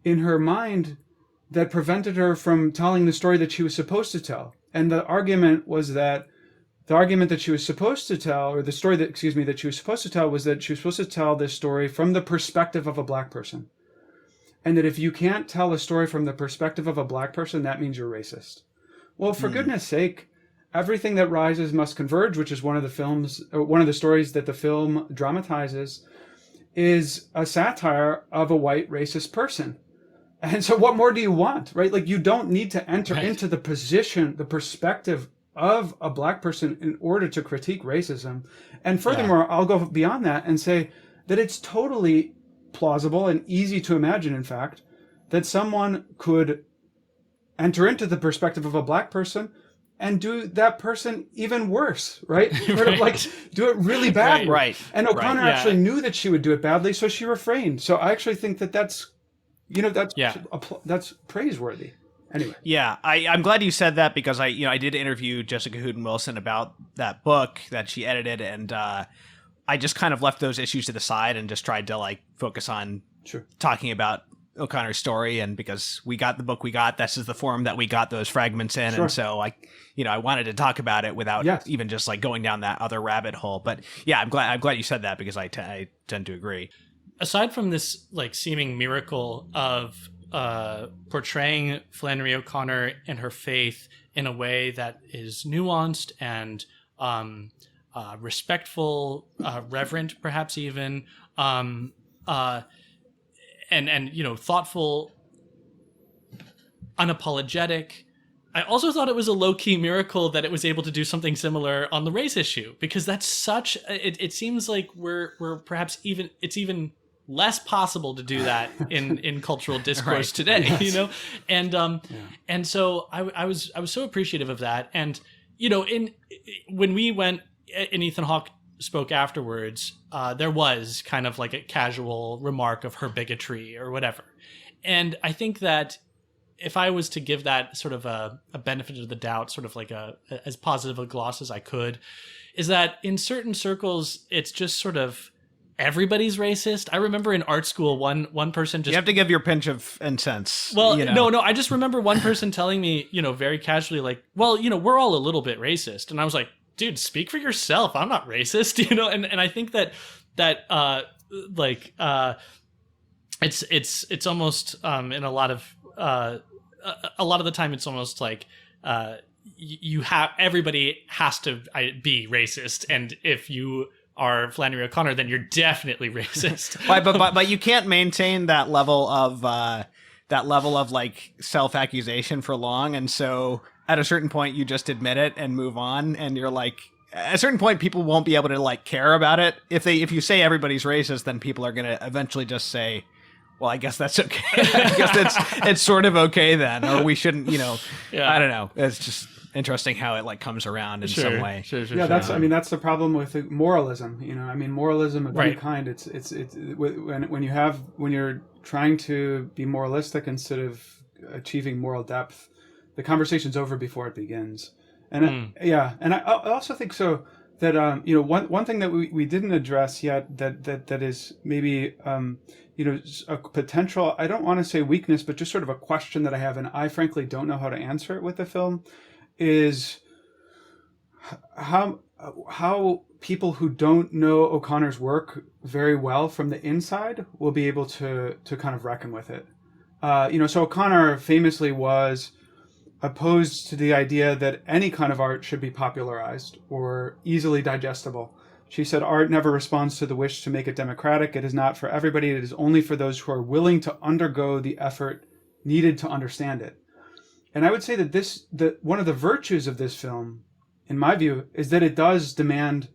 in her mind that prevented her from telling the story that she was supposed to tell. And the argument that she was supposed to tell, or the story that she was supposed to tell, was that she was supposed to tell this story from the perspective of a black person. And that if you can't tell a story from the perspective of a black person, that means you're racist. Well, for goodness sake, Everything That Rises Must Converge, which is one of the stories that the film dramatizes, is a satire of a white racist person. And so what more do you want, right? Like, you don't need to enter into the perspective of a black person in order to critique racism. And furthermore, I'll go beyond that and say that it's totally plausible and easy to imagine, in fact, that someone could enter into the perspective of a black person and do that person even worse, right? Sort of like do it really badly. Right. And O'Connor actually knew that she would do it badly, so she refrained. So I actually think that's praiseworthy. Anyway. Yeah, I'm glad you said that, because I did interview Jessica Hooten Wilson about that book that she edited, and I just kind of left those issues to the side and just tried to focus on talking about O'Connor's story. And because we got the book we got, this is the form that we got those fragments in, and so I wanted to talk about it without even just going down that other rabbit hole. But yeah, I'm glad you said that, because I tend to agree. Aside from this seeming miracle of portraying Flannery O'Connor and her faith in a way that is nuanced and respectful, reverent, perhaps even, and thoughtful, unapologetic. I also thought it was a low-key miracle that it was able to do something similar on the race issue, because that's such. It seems like we're perhaps even less possible to do that in cultural discourse today, and so I was so appreciative of that. And when we went and Ethan Hawke spoke afterwards, there was kind of a casual remark of her bigotry or whatever, and I think that if I was to give that sort of a benefit of the doubt, sort of as positive a gloss as I could, is that in certain circles it's just sort of everybody's racist. I remember in art school, one person just... You have to give your pinch of incense. Well, no, I just remember one person telling me, very casually, we're all a little bit racist. And I was like, dude, speak for yourself. I'm not racist, and I think that it's almost in a lot of the time, it's almost like everybody has to be racist, and if you are Flannery O'Connor, then you're definitely racist. but you can't maintain that level of self-accusation for long, and so at a certain point you just admit it and move on, and you're at a certain point people won't be able to care about it. If you say everybody's racist, then people are going to eventually just say, well, I guess that's okay. I guess it's sort of okay then, or we shouldn't, I don't know. It's just interesting how it comes around in some way. Sure. That's the problem with moralism. Moralism of any kind. It's when you're trying to be moralistic instead of achieving moral depth, the conversation's over before it begins. And and I also think so that one thing that we didn't address yet that is maybe a potential, I don't want to say weakness, but just sort of a question that I have, and I frankly don't know how to answer it with the film, is how people who don't know O'Connor's work very well from the inside will be able to kind of reckon with it. So O'Connor famously was opposed to the idea that any kind of art should be popularized or easily digestible. She said, art never responds to the wish to make it democratic. It is not for everybody. It is only for those who are willing to undergo the effort needed to understand it. And I would say that one of the virtues of this film, in my view, is that it does demand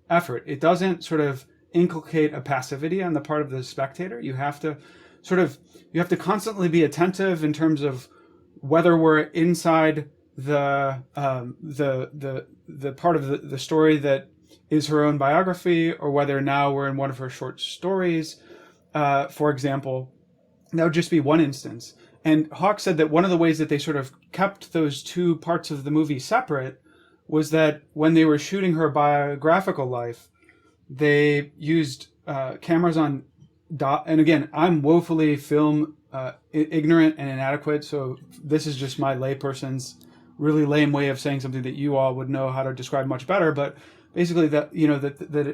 effort. It doesn't sort of inculcate a passivity on the part of the spectator. You have to sort of, you have to constantly be attentive in terms of whether we're inside the part of the story that is her own biography, or whether now we're in one of her short stories, for example. That would just be one instance. And Hawke said that one of the ways that they sort of kept those two parts of the movie separate was that when they were shooting her biographical life, they used cameras on and again, I'm woefully film ignorant and inadequate, so this is just my layperson's really lame way of saying something that you all would know how to describe much better. But basically, that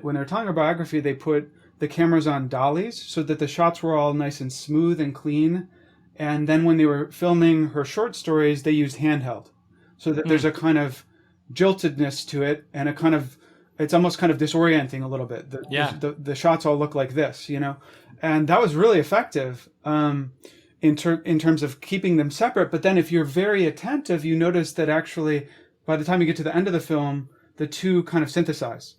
when they're telling her biography, they put the cameras on dollies so that the shots were all nice and smooth and clean. And then when they were filming her short stories, they used handheld, so that there's a kind of jiltedness to it, and a kind of, it's almost kind of disorienting a little bit. The shots all look like this, and that was really effective in terms of keeping them separate. But then if you're very attentive, you notice that actually by the time you get to the end of the film, the two kind of synthesize,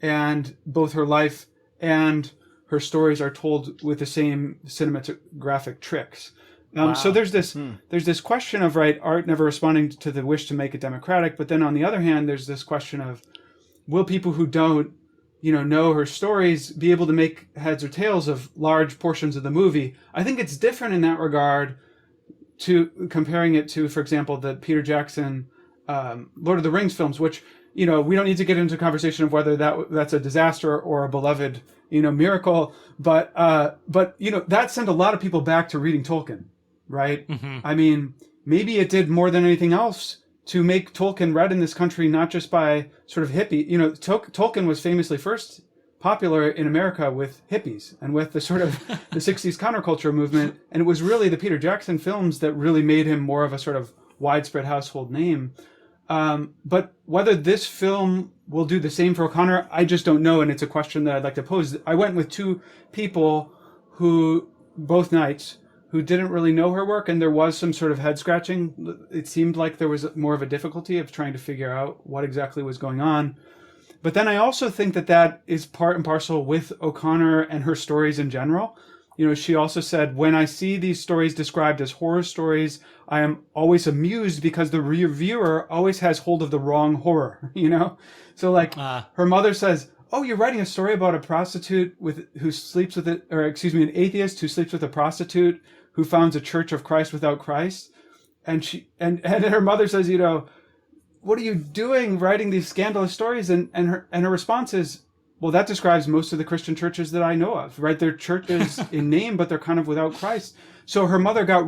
and both her life and her stories are told with the same cinematographic tricks. So there's this question of, right, art never responding to the wish to make it democratic, but then on the other hand, there's this question of, will people who don't, know her stories be able to make heads or tails of large portions of the movie? I think it's different in that regard to comparing it to, for example, the Peter Jackson Lord of the Rings films, which, we don't need to get into a conversation of whether that's a disaster or a beloved, miracle, but that sent a lot of people back to reading Tolkien, right? Mm-hmm. I mean, maybe it did more than anything else to make Tolkien read in this country, not just by sort of hippie. Tolkien was famously first popular in America with hippies and with the sort of the 60s counterculture movement. And it was really the Peter Jackson films that really made him more of a sort of widespread household name. But whether this film will do the same for O'Connor, I just don't know. And it's a question that I'd like to pose. I went with two people both nights, who didn't really know her work, and there was some sort of head scratching. It seemed like there was more of a difficulty of trying to figure out what exactly was going on. But then I also think that is part and parcel with O'Connor and her stories in general. She also said, when I see these stories described as horror stories, I am always amused because the reviewer always has hold of the wrong horror, So her mother says, oh, you're writing a story about a prostitute who sleeps with an atheist who sleeps with a prostitute who founds a Church of Christ without Christ. And her mother says, what are you doing writing these scandalous stories? And her response is, well, that describes most of the Christian churches that I know of, right? They're churches in name, but they're kind of without Christ. So her mother her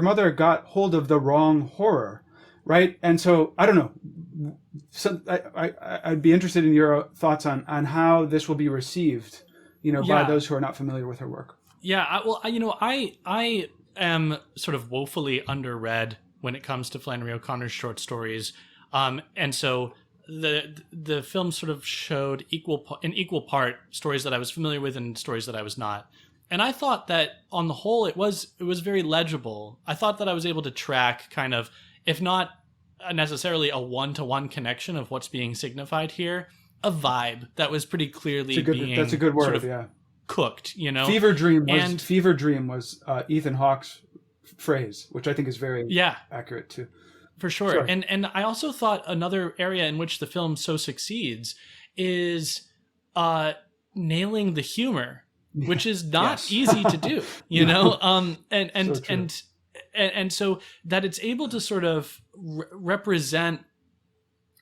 mother got hold of the wrong horror, right? And so I don't know. So I'd be interested in your thoughts on how this will be received, by those who are not familiar with her work. Yeah, I am sort of woefully underread when it comes to Flannery O'Connor's short stories, and so the film sort of showed in equal part stories that I was familiar with and stories that I was not. And I thought that on the whole it was very legible. I thought that I was able to track kind of, if not necessarily a one-to-one connection of what's being signified here, a vibe that was pretty clearly that's a good word, sort of yeah. Cooked, Fever dream was Ethan Hawke's phrase, which I think is very accurate too. For sure. Sorry. And I also thought another area in which the film so succeeds is nailing the humor, which is not easy to do, and so that it's able to sort of represent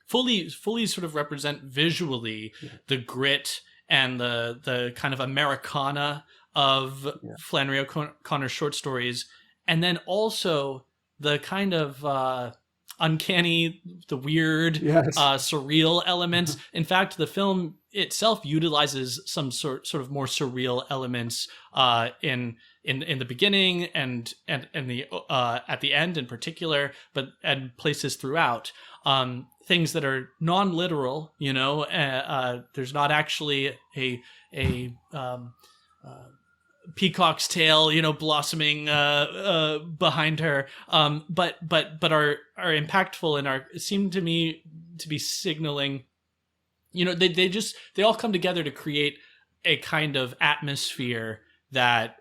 fully sort of represent visually the grit and the kind of Americana of Flannery O'Connor's short stories, and then also the kind of uncanny, the weird, surreal elements. In fact, the film itself utilizes some sort of more surreal elements in the beginning and the at the end in particular, and places throughout. Things that are non-literal, there's not actually a peacock's tail, blossoming behind her, but are impactful and seem to me to be signaling. They all come together to create a kind of atmosphere that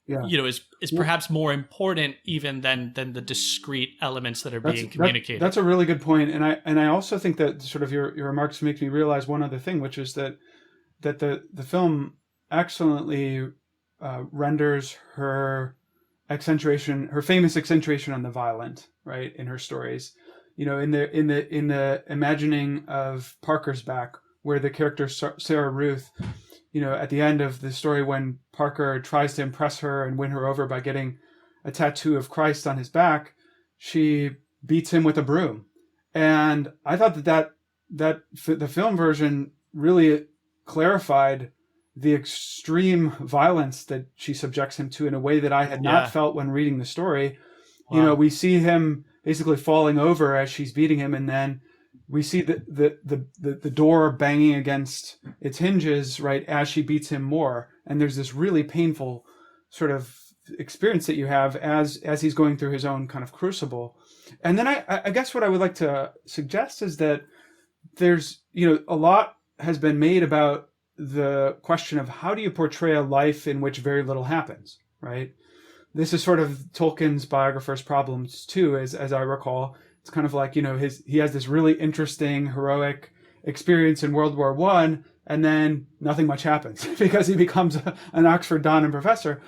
Yeah. is perhaps more important even than the discrete elements that are being communicated. That's a really good point, and I also think that sort of your remarks make me realize one other thing, which is that the film excellently renders her famous accentuation on the violent, right, in her stories. In the imagining of Parker's Back, where the character Sarah Ruth, at the end of the story, when Parker tries to impress her and win her over by getting a tattoo of Christ on his back, she beats him with a broom. And I thought that the film version really clarified the extreme violence that she subjects him to in a way that I had not felt when reading the story. Wow. We see him basically falling over as she's beating him, and then we see the door banging against its hinges right as she beats him more, and there's this really painful sort of experience that you have as he's going through his own kind of crucible. And then I guess what I would like to suggest is that there's a lot has been made about the question of how do you portray a life in which very little happens, right? This is sort of Tolkien's biographer's problems too, as I recall. It's kind of like, he has this really interesting, heroic experience in World War I, and then nothing much happens because he becomes an Oxford Don and professor.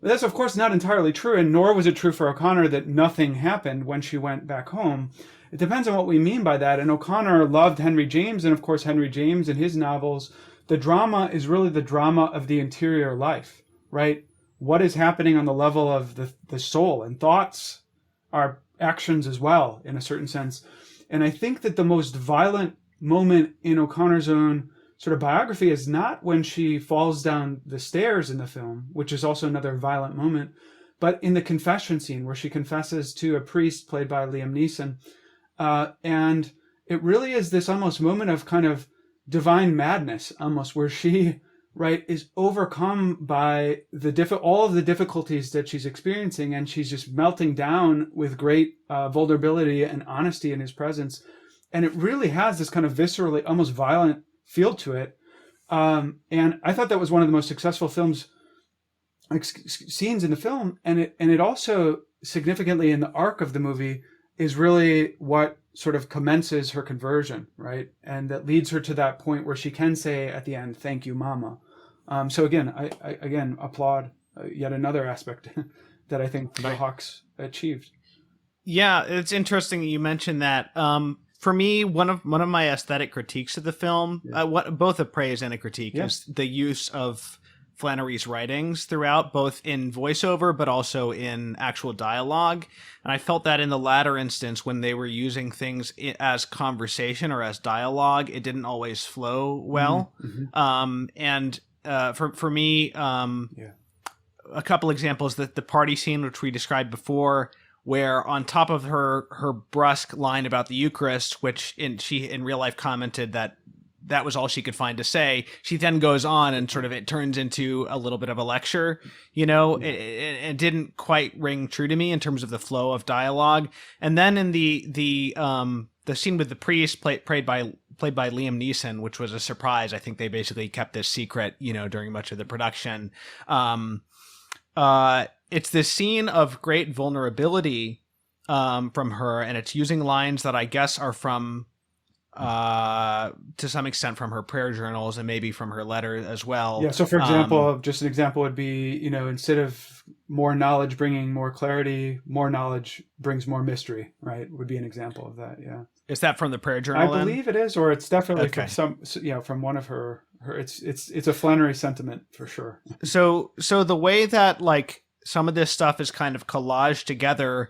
But that's, of course, not entirely true, and nor was it true for O'Connor that nothing happened when she went back home. It depends on what we mean by that. And O'Connor loved Henry James, and of course, Henry James in his novels, the drama is really the drama of the interior life, right? What is happening on the level of the soul, and thoughts are actions as well, in a certain sense. And I think that the most violent moment in O'Connor's own sort of biography is not when she falls down the stairs in the film, which is also another violent moment, but in the confession scene where she confesses to a priest played by Liam Neeson. And it really is this almost moment of kind of divine madness, almost, where she, right, is overcome by all of the difficulties that she's experiencing, and she's just melting down with great vulnerability and honesty in his presence. And it really has this kind of viscerally, almost violent feel to it. And I thought that was one of the most successful scenes in the film. And it also significantly in the arc of the movie is really what sort of commences her conversion, right? And that leads her to that point where she can say at the end, "Thank you, Mama." So again, I again applaud yet another aspect that I think the Hawks achieved. Yeah, it's interesting that you mentioned that. For me, one of my aesthetic critiques of the film, both a praise and a critique, is the use of Flannery's writings throughout, both in voiceover but also in actual dialogue. And I felt that in the latter instance, when they were using things as conversation or as dialogue, it didn't always flow well. Mm-hmm. For me, a couple examples, that the party scene, which we described before, where on top of her brusque line about the Eucharist, which she in real life commented that was all she could find to say, she then goes on and sort of it turns into a little bit of a lecture. It didn't quite ring true to me in terms of the flow of dialogue. And then in the scene with the priest played by Liam Neeson, which was a surprise. I think they basically kept this secret, during much of the production. It's this scene of great vulnerability from her, and it's using lines that I guess are from, to some extent, from her prayer journals and maybe from her letter as well. Yeah. So, for example, just an example would be, instead of more knowledge bringing more clarity, more knowledge brings more mystery. Right? Would be an example of that. Yeah. Is that from the prayer journal? I believe it is, or it's definitely from one of her. It's a Flannery sentiment for sure. So the way that some of this stuff is kind of collaged together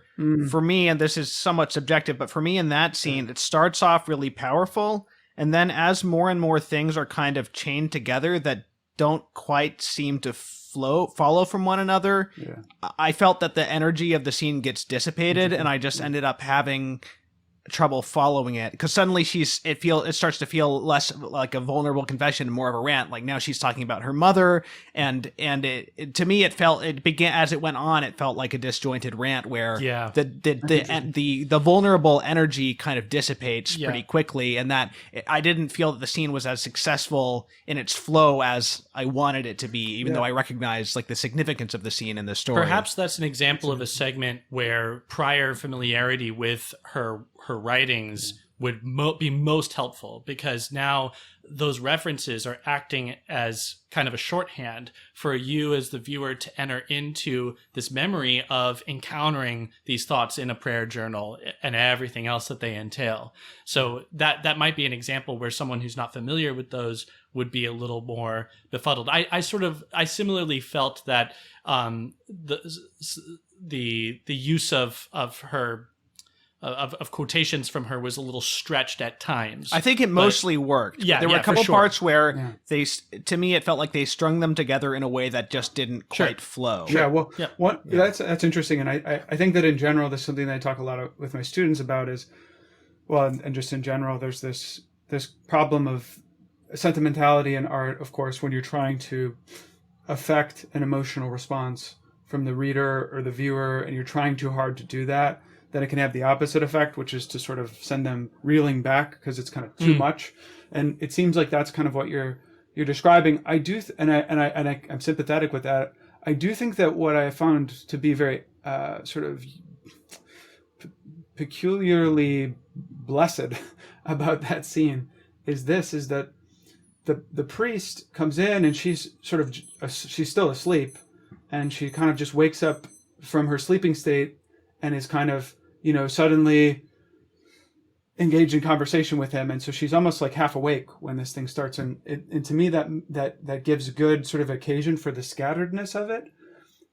for me, and this is somewhat subjective, but for me in that scene, it starts off really powerful. And then as more and more things are kind of chained together that don't quite seem to follow from one another, I felt that the energy of the scene gets dissipated, and I just ended up having trouble following it, because suddenly it starts to feel less like a vulnerable confession and more of a rant. Like now she's talking about her mother, and to me it began as it went on. It felt like a disjointed rant where the vulnerable energy kind of dissipates pretty quickly, and that I didn't feel that the scene was as successful in its flow as I wanted it to be, even though I recognize like the significance of the scene in the story. Perhaps that's an example of a segment where prior familiarity with her writings would be most helpful, because now those references are acting as kind of a shorthand for you as the viewer to enter into this memory of encountering these thoughts in a prayer journal and everything else that they entail. So that might be an example where someone who's not familiar with those would be a little more befuddled. I similarly felt that the use of her of quotations from her was a little stretched at times. I think it mostly worked. Yeah, there were a couple parts where to me, it felt like they strung them together in a way that just didn't quite flow. Yeah, well, that's interesting, and I think that in general, there's something that I talk a lot with my students about is, well, and just in general, there's this problem of sentimentality in art, of course, when you're trying to affect an emotional response from the reader or the viewer, and you're trying too hard to do that, then it can have the opposite effect, which is to sort of send them reeling back because it's kind of too much. And it seems like that's kind of what you're describing. I do, I'm sympathetic with that. I do think that what I found to be very sort of peculiarly blessed about that scene is that the priest comes in and she's still asleep, and she kind of just wakes up from her sleeping state and is kind of, suddenly engaged in conversation with him. And so she's almost like half awake when this thing starts. And to me, that gives good sort of occasion for the scatteredness of it.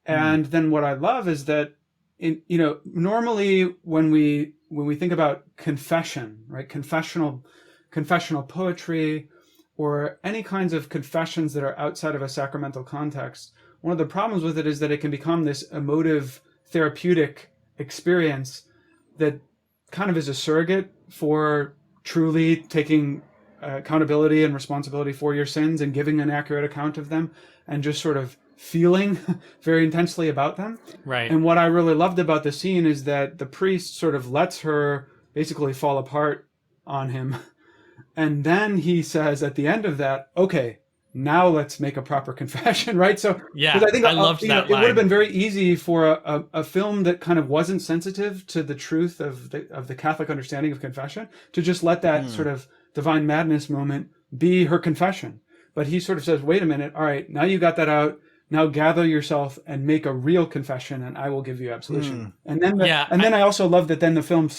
And then what I love is that, normally when we think about confession, right, confessional poetry, or any kinds of confessions that are outside of a sacramental context, one of the problems with it is that it can become this emotive, therapeutic experience that kind of is a surrogate for truly taking accountability and responsibility for your sins and giving an accurate account of them and just sort of feeling very intensely about them. Right. And what I really loved about the scene is that the priest sort of lets her basically fall apart on him. And then he says at the end of that, okay, now let's make a proper confession, right? So yeah, I think I loved that it line. would have been very easy for a film that kind of wasn't sensitive to the truth of the Catholic understanding of confession to just let that sort of divine madness moment be her confession. But he sort of says, wait a minute, all right, now you got that out. Now gather yourself and make a real confession, and I will give you absolution. And then, I also love that then the film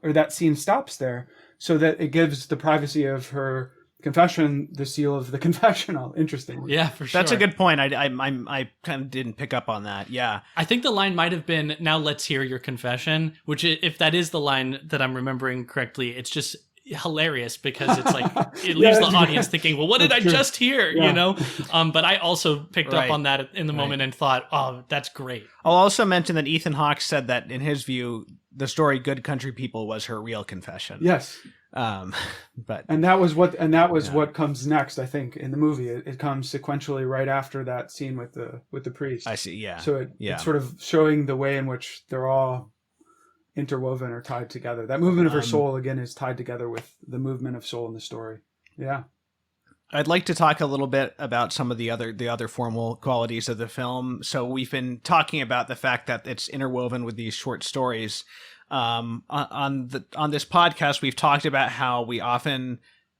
that scene stops there, so that it gives the privacy of her confession the seal of the confessional. Interesting. Yeah, for sure. That's a good point. I kind of didn't pick up on that. Yeah. I think the line might have been, now let's hear your confession, which if that is the line that I'm remembering correctly, it's just hilarious because it's like it leaves the audience thinking, well, what did I just hear? But I also picked up on that in the moment and thought, oh, that's great. I'll also mention that Ethan Hawke said that in his view, the story Good Country People was her real confession. Yes. But that was what comes next, I think, in the movie. It comes sequentially right after that scene with the priest. I see. Yeah. So it's sort of showing the way in which they're all interwoven or tied together. That movement of her soul again is tied together with the movement of soul in the story. Yeah. I'd like to talk a little bit about some of the other formal qualities of the film. So we've been talking about the fact that it's interwoven with these short stories. On this podcast, we've talked about how we often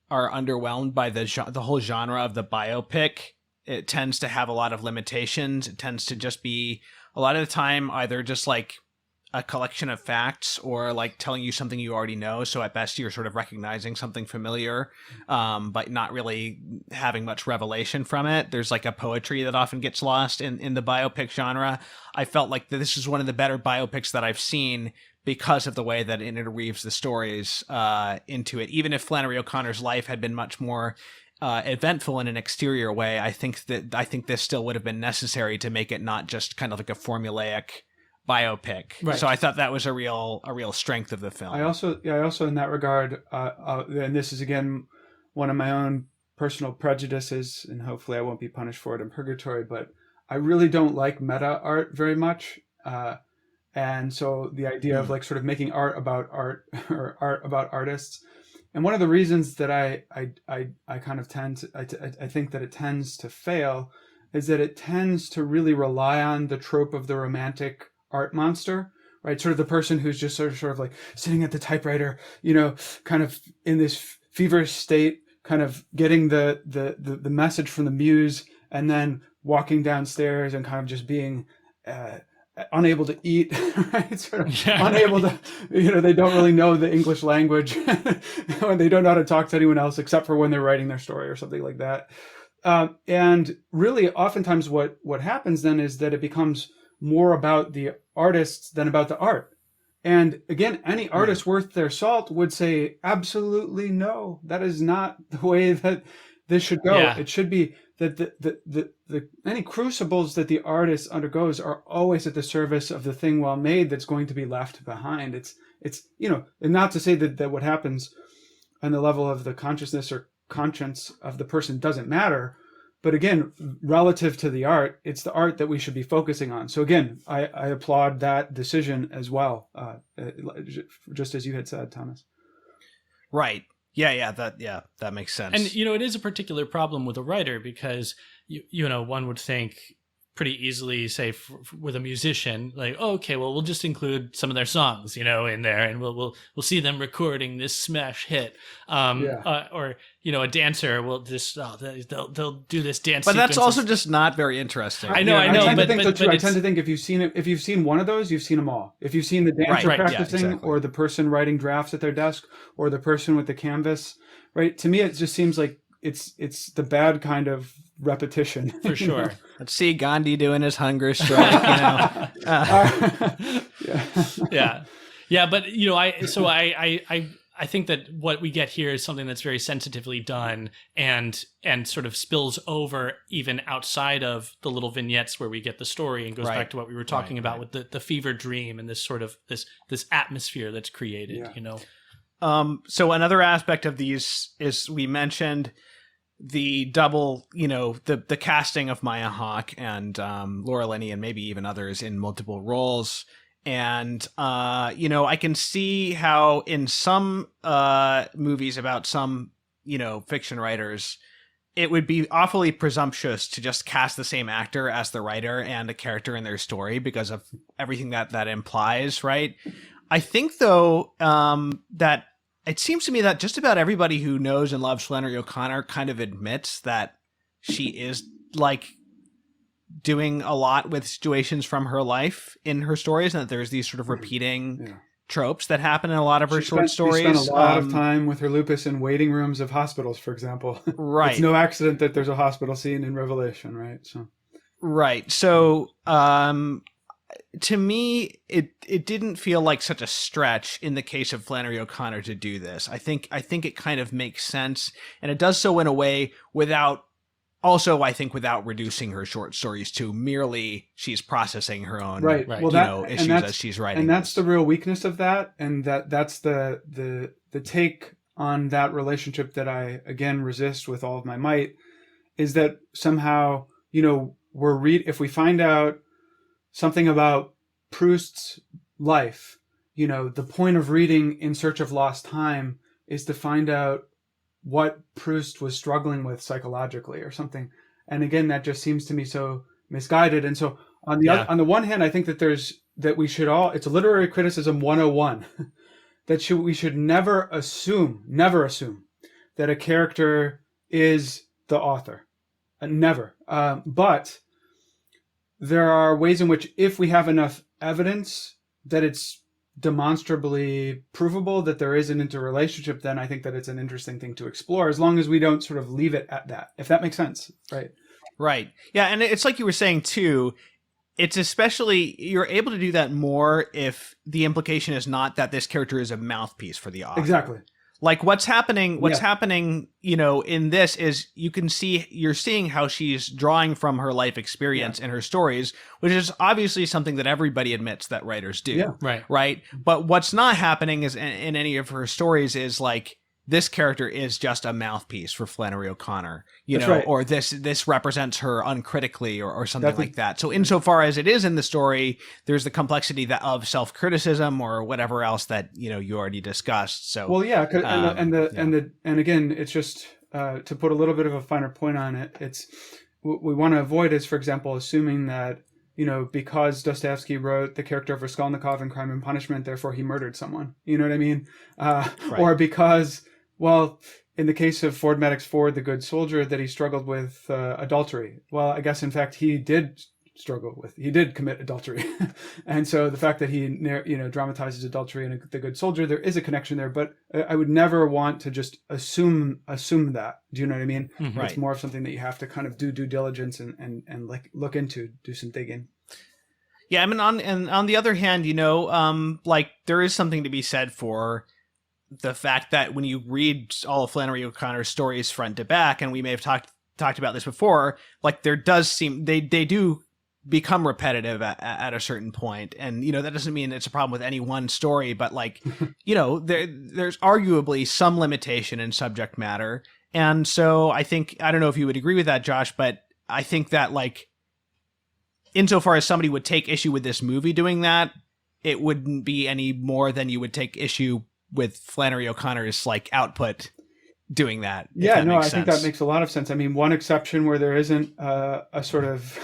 are underwhelmed by the whole genre of the biopic. It tends to have a lot of limitations. It tends to just be a lot of the time either just like a collection of facts or like telling you something you already know. So at best you're sort of recognizing something familiar, but not really having much revelation from it. There's like a poetry that often gets lost in the biopic genre. I felt like this is one of the better biopics that I've seen because of the way that it interweaves the stories into it. Even if Flannery O'Connor's life had been much more eventful in an exterior way, I think this still would have been necessary to make it not just kind of like a formulaic biopic. Right. So I thought that was a real strength of the film. I also in that regard, and this is again one of my own personal prejudices, and hopefully I won't be punished for it in purgatory, but I really don't like meta art very much. And so the idea of like sort of making art about art or art about artists. And one of the reasons that I kind of I think that it tends to fail is that it tends to really rely on the trope of the romantic art monster, right? Sort of the person who's just sort of like sitting at the typewriter, kind of in this feverish state, kind of getting the message from the muse, and then walking downstairs and kind of just being unable to eat, right? Sort of unable to, they don't really know the English language and they don't know how to talk to anyone else except for when they're writing their story or something like that. And really oftentimes what happens then is that it becomes more about the artists than about the art. And again, any artist worth their salt would say, absolutely no, that is not the way that this should go. Yeah. It should be that the any crucibles that the artist undergoes are always at the service of the thing well made that's going to be left behind. It's and not to say that what happens on the level of the consciousness or conscience of the person doesn't matter, but again, relative to the art, it's the art that we should be focusing on. So again, I applaud that decision as well, just as you had said, Thomas. Right. Yeah, that makes sense. And it is a particular problem with a writer because one would think pretty easily, say with a musician, like, oh, okay, well, we'll just include some of their songs, in there, and we'll see them recording this smash hit. Or a dancer will just they'll do this dance. But that's also just not very interesting. I know. I tend to think if you've seen one of those, you've seen them all. If you've seen the dancer practicing, or the person writing drafts at their desk, or the person with the canvas, right? To me, it just seems like it's the bad kind of repetition. For sure. Let's see Gandhi doing his hunger strike, Yeah, but I think that what we get here is something that's very sensitively done and sort of spills over even outside of the little vignettes where we get the story, and goes back to what we were talking about with the fever dream and this sort of this atmosphere that's created, So another aspect of these is we mentioned the double, the casting of Maya Hawke and Laura Linney and maybe even others in multiple roles. And, I can see how in some movies about some, fiction writers, it would be awfully presumptuous to just cast the same actor as the writer and a character in their story because of everything that implies, right? I think, though, that it seems to me that just about everybody who knows and loves Flannery O'Connor kind of admits that she is like doing a lot with situations from her life in her stories, and that there's these sort of repeating tropes that happen in a lot of her short stories. She spent a lot of time with her lupus in waiting rooms of hospitals, for example. Right. It's no accident that there's a hospital scene in Revelation, right? So, to me, it didn't feel like such a stretch in the case of Flannery O'Connor to do this. I think it kind of makes sense, and it does so in a way without reducing her short stories to merely she's processing her own issues as she's writing. And that's the real weakness of that, and that's the take on that relationship that I again resist with all of my might, is that somehow if we find out something about Proust's life, the point of reading In Search of Lost Time is to find out what Proust was struggling with psychologically or something. And again, that just seems to me so misguided. And so on the one hand, I think that it's a literary criticism 101, that we should never assume that a character is the author. Never. But there are ways in which, if we have enough evidence that it's demonstrably provable that there is an interrelationship, then I think that it's an interesting thing to explore, as long as we don't sort of leave it at that, if that makes sense. Right. Yeah. And it's like you were saying too, it's especially, you're able to do that more if the implication is not that this character is a mouthpiece for the author. Exactly. Like what's happening, you know, in this is you're seeing how she's drawing from her life experience in her stories, which is obviously something that everybody admits that writers do. Yeah. Right. But what's not happening is in any of her stories is like, this character is just a mouthpiece for Flannery O'Connor, or this represents her uncritically or something like that. So insofar as it is in the story, there's the complexity of self-criticism or whatever else that, you already discussed. So, well, yeah. And again, it's just, to put a little bit of a finer point on it, it's, what we want to avoid is, for example, assuming that, because Dostoevsky wrote the character of Raskolnikov in Crime and Punishment, therefore he murdered someone. You know what I mean? Or because, well, in the case of Ford Madox Ford, the good soldier, that he struggled with adultery. Well, I guess, in fact, he did commit adultery. And so the fact that he, dramatizes adultery in The Good Soldier, there is a connection there. But I would never want to just assume that. Do you know what I mean? Mm-hmm. It's more of something that you have to kind of do due diligence and like look into, do some digging. Yeah, I mean, on the other hand, like there is something to be said for the fact that when you read all of Flannery O'Connor's stories front to back, and we may have talked about this before, like there does seem they do become repetitive at a certain point, and that doesn't mean it's a problem with any one story, but like there's arguably some limitation in subject matter, and so I don't know if you would agree with that, Josh, but I think that like insofar as somebody would take issue with this movie doing that, it wouldn't be any more than you would take issue with Flannery O'Connor's like output doing that. Yeah, no, I think that makes a lot of sense. I mean, one exception where there isn't a sort of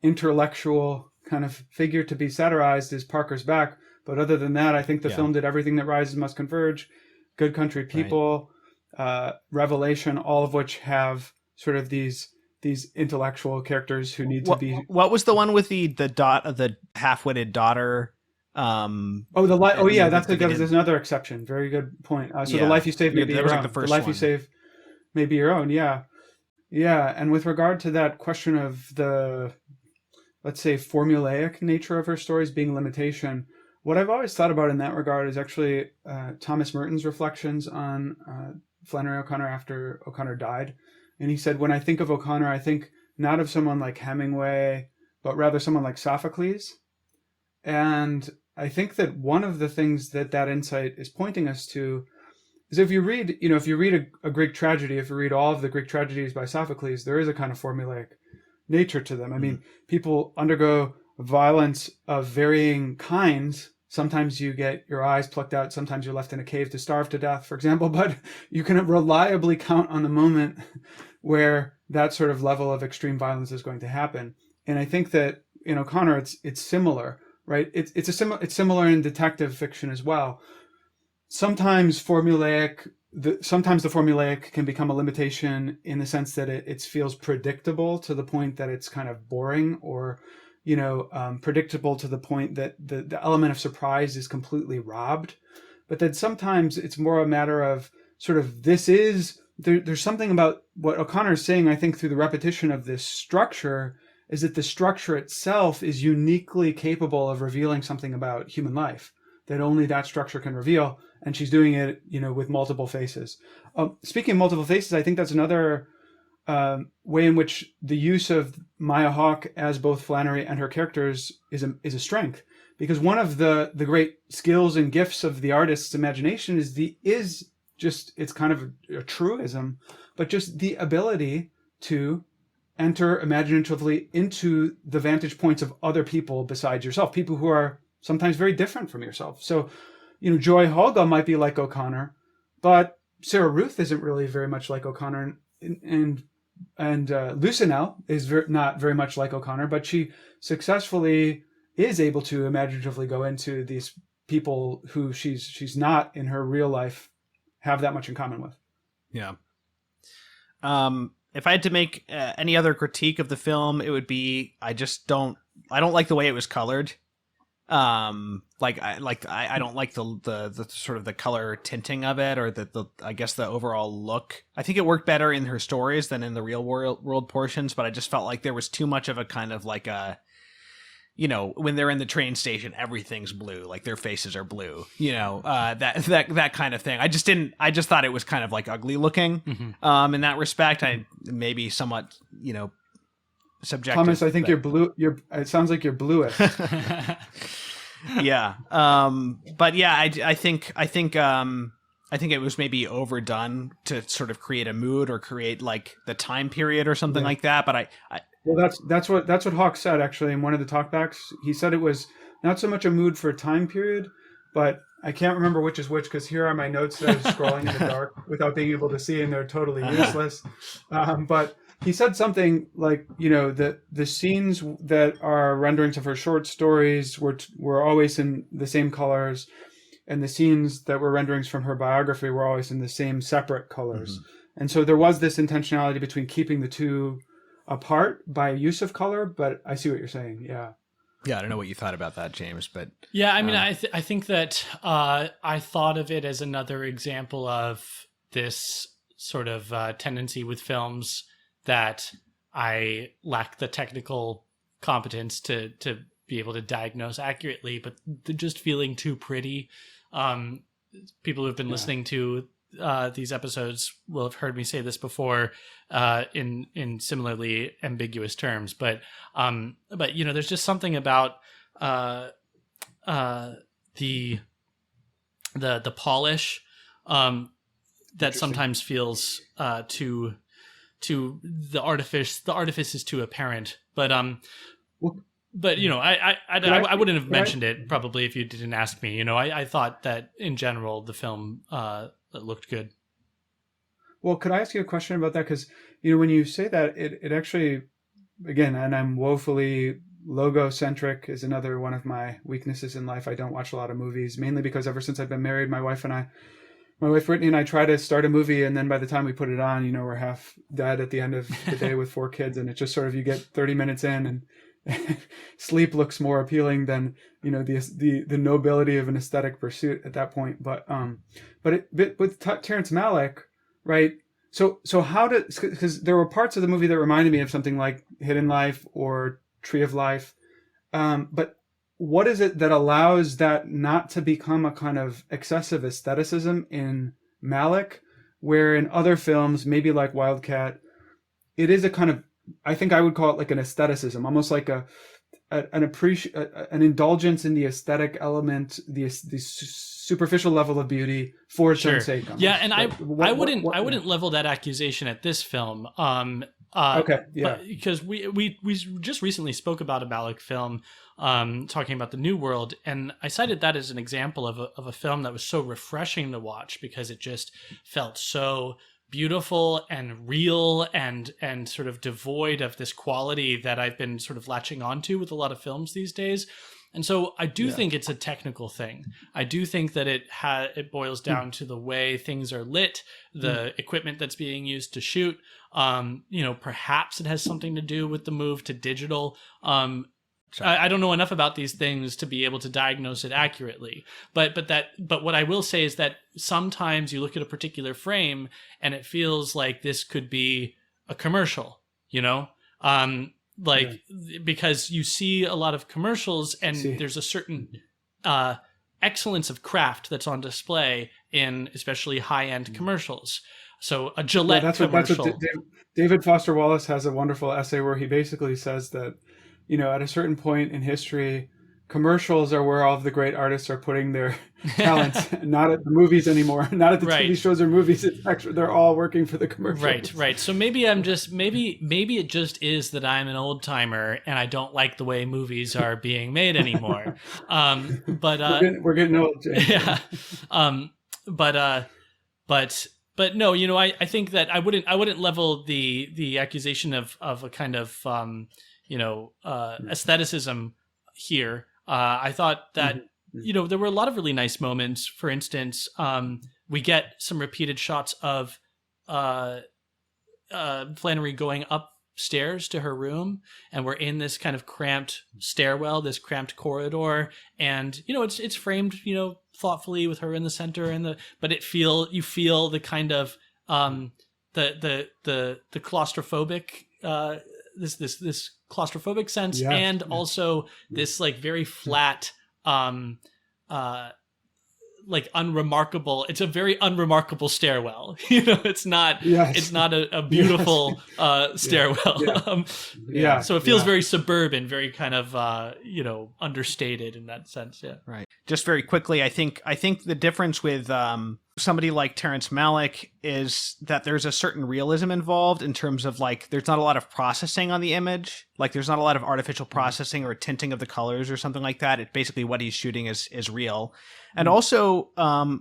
intellectual kind of figure to be satirized is Parker's Back. But other than that, I think the film did everything that Rises Must Converge, Good Country People, Revelation, all of which have sort of these intellectual characters who need to be. What was the one with the half-witted daughter? There's another exception. Very good point. The life you save may be your own. The life you save may be your own. Yeah. And with regard to that question of the, let's say, formulaic nature of her stories being limitation, what I've always thought about in that regard is actually Thomas Merton's reflections on Flannery O'Connor after O'Connor died. And he said, when I think of O'Connor, I think not of someone like Hemingway, but rather someone like Sophocles. And I think that one of the things that insight is pointing us to is if you read a Greek tragedy, if you read all of the Greek tragedies by Sophocles, there is a kind of formulaic nature to them. I mean, people undergo violence of varying kinds. Sometimes you get your eyes plucked out. Sometimes you're left in a cave to starve to death, for example. But you can reliably count on the moment where that sort of level of extreme violence is going to happen. And I think that in O'Connor, it's similar. Right, it's similar in detective fiction as well. Sometimes the formulaic can become a limitation in the sense that it feels predictable to the point that it's kind of boring, or predictable to the point that the element of surprise is completely robbed. But then sometimes it's more a matter of sort of there's something about what O'Connor is saying, I think, through the repetition of this structure, is that the structure itself is uniquely capable of revealing something about human life that only that structure can reveal. And she's doing it, with multiple faces. Speaking of multiple faces, I think that's another way in which the use of Maya Hawke as both Flannery and her characters is a strength. Because one of the great skills and gifts of the artist's imagination is just, it's kind of a truism, but just the ability to enter imaginatively into the vantage points of other people besides yourself, people who are sometimes very different from yourself. So, Joy Holga might be like O'Connor, but Sarah Ruth isn't really very much like O'Connor, and Lucinel is not very much like O'Connor, but she successfully is able to imaginatively go into these people who she's not in her real life have that much in common with. Yeah. If I had to make any other critique of the film, it would be I don't like the way it was colored. I don't like the sort of the color tinting of it, or the I guess the overall look. I think it worked better in her stories than in the real world portions, but I just felt like there was too much of a kind of like a when they're in the train station, everything's blue, like their faces are blue, that kind of thing. I just thought it was kind of like ugly looking, in that respect. I maybe somewhat, subjective. Thomas, I think you're blue. It sounds like you're bluish. Yeah. But yeah, I think it was maybe overdone to sort of create a mood or create like the time period or something like that. But well, that's what Hawke said actually in one of the talkbacks. He said it was not so much a mood for time period, but I can't remember which is which because here are my notes that I was scrolling in the dark without being able to see, and they're totally useless. But he said something like, the scenes that are renderings of her short stories were always in the same colors, and the scenes that were renderings from her biography were always in the same separate colors. And so there was this intentionality between keeping the two apart by use of color, but I see what you're saying. Yeah. Yeah, I don't know what you thought about that, James, but yeah, I mean, I think that I thought of it as another example of this sort of tendency with films that I lack the technical competence to be able to diagnose accurately, but they're just feeling too pretty. People who've been listening to these episodes will have heard me say this before in similarly ambiguous terms, but there's just something about the polish that sometimes feels too the artifice is too apparent, but I wouldn't have mentioned it probably if you didn't ask me. I thought that in general the film looked good. Well, could I ask you a question about that? Because when you say that, it actually, again, and I'm woefully logo-centric is another one of my weaknesses in life. I don't watch a lot of movies, mainly because ever since I've been married, my wife Brittany and I try to start a movie, and then by the time we put it on, we're half dead at the end of the day with 4 kids, and it's just sort of, you get 30 minutes in and sleep looks more appealing than the nobility of an aesthetic pursuit at that point. But with Terrence Malick, right? So how because there were parts of the movie that reminded me of something like Hidden Life or Tree of Life, but what is it that allows that not to become a kind of excessive aestheticism in Malick, where in other films, maybe like Wildcat, it is a kind of, I think I would call it like an aestheticism, almost like an indulgence in the aesthetic element, the superficial level of beauty for its own sake. Almost. Yeah, and I wouldn't level that accusation at this film. Okay, yeah, because we just recently spoke about a Malick film, talking about The New World, and I cited that as an example of a film that was so refreshing to watch because it just felt so beautiful and real and sort of devoid of this quality that I've been sort of latching onto with a lot of films these days. And so I do think it's a technical thing. I do think that it boils down to the way things are lit, the equipment that's being used to shoot. Perhaps it has something to do with the move to digital. I don't know enough about these things to be able to diagnose it accurately. But what I will say is that sometimes you look at a particular frame and it feels like this could be a commercial, because you see a lot of commercials and there's a certain excellence of craft that's on display in especially high-end commercials. So a Gillette commercial. That's what David Foster Wallace has a wonderful essay where he basically says that, at a certain point in history, commercials are where all of the great artists are putting their talents, not at the movies anymore, not at the TV shows or movies. It's actually, they're all working for the commercials. Right. So maybe I'm just, maybe it just is that I'm an old timer and I don't like the way movies are being made anymore. But we're getting old, James. Yeah. But no, I think that I wouldn't level the accusation of a kind of, aestheticism here. I thought that, there were a lot of really nice moments. For instance, we get some repeated shots of Flannery going upstairs to her room, and we're in this kind of cramped stairwell, this cramped corridor, and it's framed thoughtfully with her in the center, but you feel the kind of the claustrophobic this claustrophobic sense, Yeah. and also this like very flat, like unremarkable. It's a very unremarkable stairwell. It's not. Yes. It's not a beautiful stairwell. Yeah. So it feels very suburban, very kind of understated in that sense. Yeah. Right. Just very quickly, I think the difference with somebody like Terrence Malick is that there's a certain realism involved in terms of like there's not a lot of processing on the image. Like there's not a lot of artificial processing or tinting of the colors or something like that. It's basically what he's shooting is real. And also,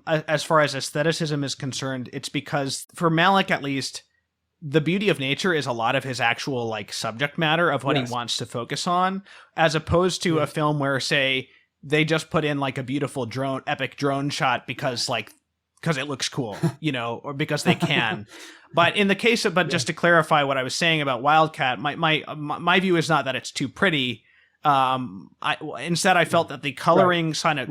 as far as aestheticism is concerned, it's because for Malick at least, the beauty of nature is a lot of his actual like subject matter of what he wants to focus on, as opposed to a film where, say, they just put in like a beautiful epic drone shot because it looks cool, or because they can. But in the case of, just to clarify what I was saying about Wildcat, my view is not that it's too pretty. Instead, I felt that the coloring kind of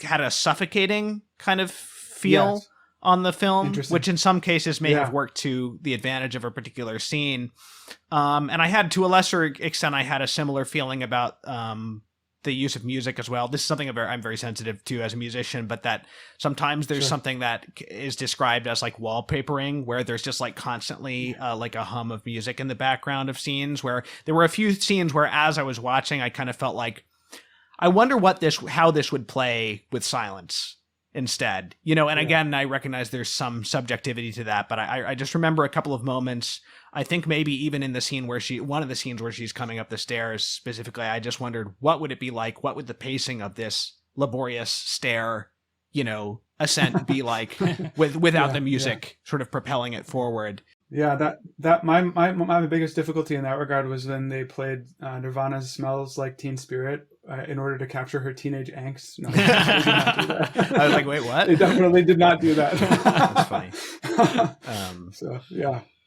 had a suffocating kind of feel on the film, which in some cases may have worked to the advantage of a particular scene. And I had, to a lesser extent, I had a similar feeling about the use of music as well. This is something I'm very sensitive to as a musician, but that sometimes there's something that is described as like wallpapering, where there's just like constantly like a hum of music in the background of scenes, where there were a few scenes where as I was watching, I kind of felt like, I wonder how this would play with silence instead, and again, I recognize there's some subjectivity to that, but I just remember a couple of moments. I think maybe even in the scene one of the scenes where she's coming up the stairs specifically, I just wondered, what would it be like? What would the pacing of this laborious stair, ascent be like without the music sort of propelling it forward? Yeah, that my biggest difficulty in that regard was when they played Nirvana's "Smells Like Teen Spirit" in order to capture her teenage angst. No, they did not do that. I was like, wait, what? They definitely did not do that. That's funny. So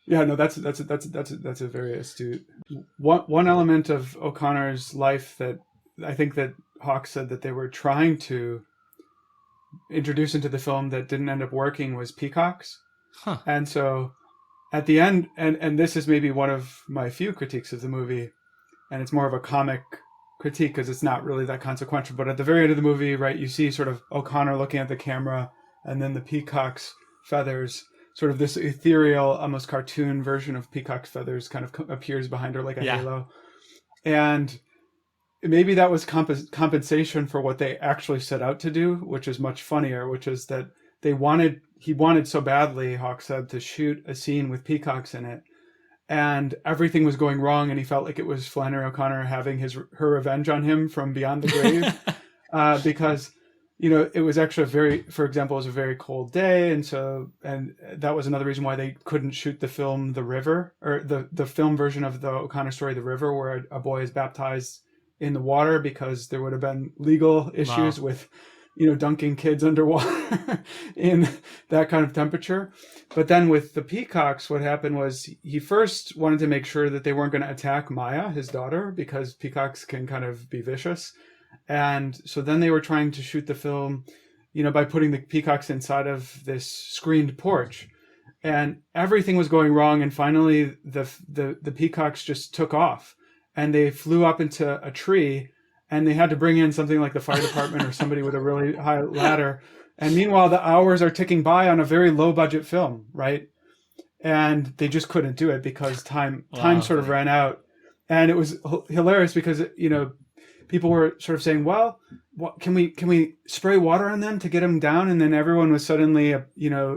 no, that's a very astute. One element of O'Connor's life that I think that Hawke said that they were trying to introduce into the film that didn't end up working was peacocks, and so. At the end, and this is maybe one of my few critiques of the movie, and it's more of a comic critique because it's not really that consequential, but at the very end of the movie, right, you see sort of O'Connor looking at the camera, and then the peacock's feathers, sort of this ethereal, almost cartoon version of peacock's feathers kind of appears behind her like a halo. And maybe that was compensation for what they actually set out to do, which is much funnier, which is that he wanted so badly, Hawke said, to shoot a scene with peacocks in it, and everything was going wrong, and he felt like it was Flannery O'Connor having her revenge on him from beyond the grave, because it was actually for example, it was a very cold day, and that was another reason why they couldn't shoot the film The River, or the film version of the O'Connor story The River, where a boy is baptized in the water, because there would have been legal issues with dunking kids underwater in that kind of temperature. But then with the peacocks, what happened was he first wanted to make sure that they weren't going to attack Maya, his daughter, because peacocks can kind of be vicious. And so then they were trying to shoot the film, by putting the peacocks inside of this screened porch. And everything was going wrong. And finally, the peacocks just took off, and they flew up into a tree. And they had to bring in something like the fire department or somebody with a really high ladder. And meanwhile, the hours are ticking by on a very low budget film, right? And they just couldn't do it because time sort of ran out. And it was hilarious because, people were sort of saying, well, can we spray water on them to get them down? And then everyone was suddenly,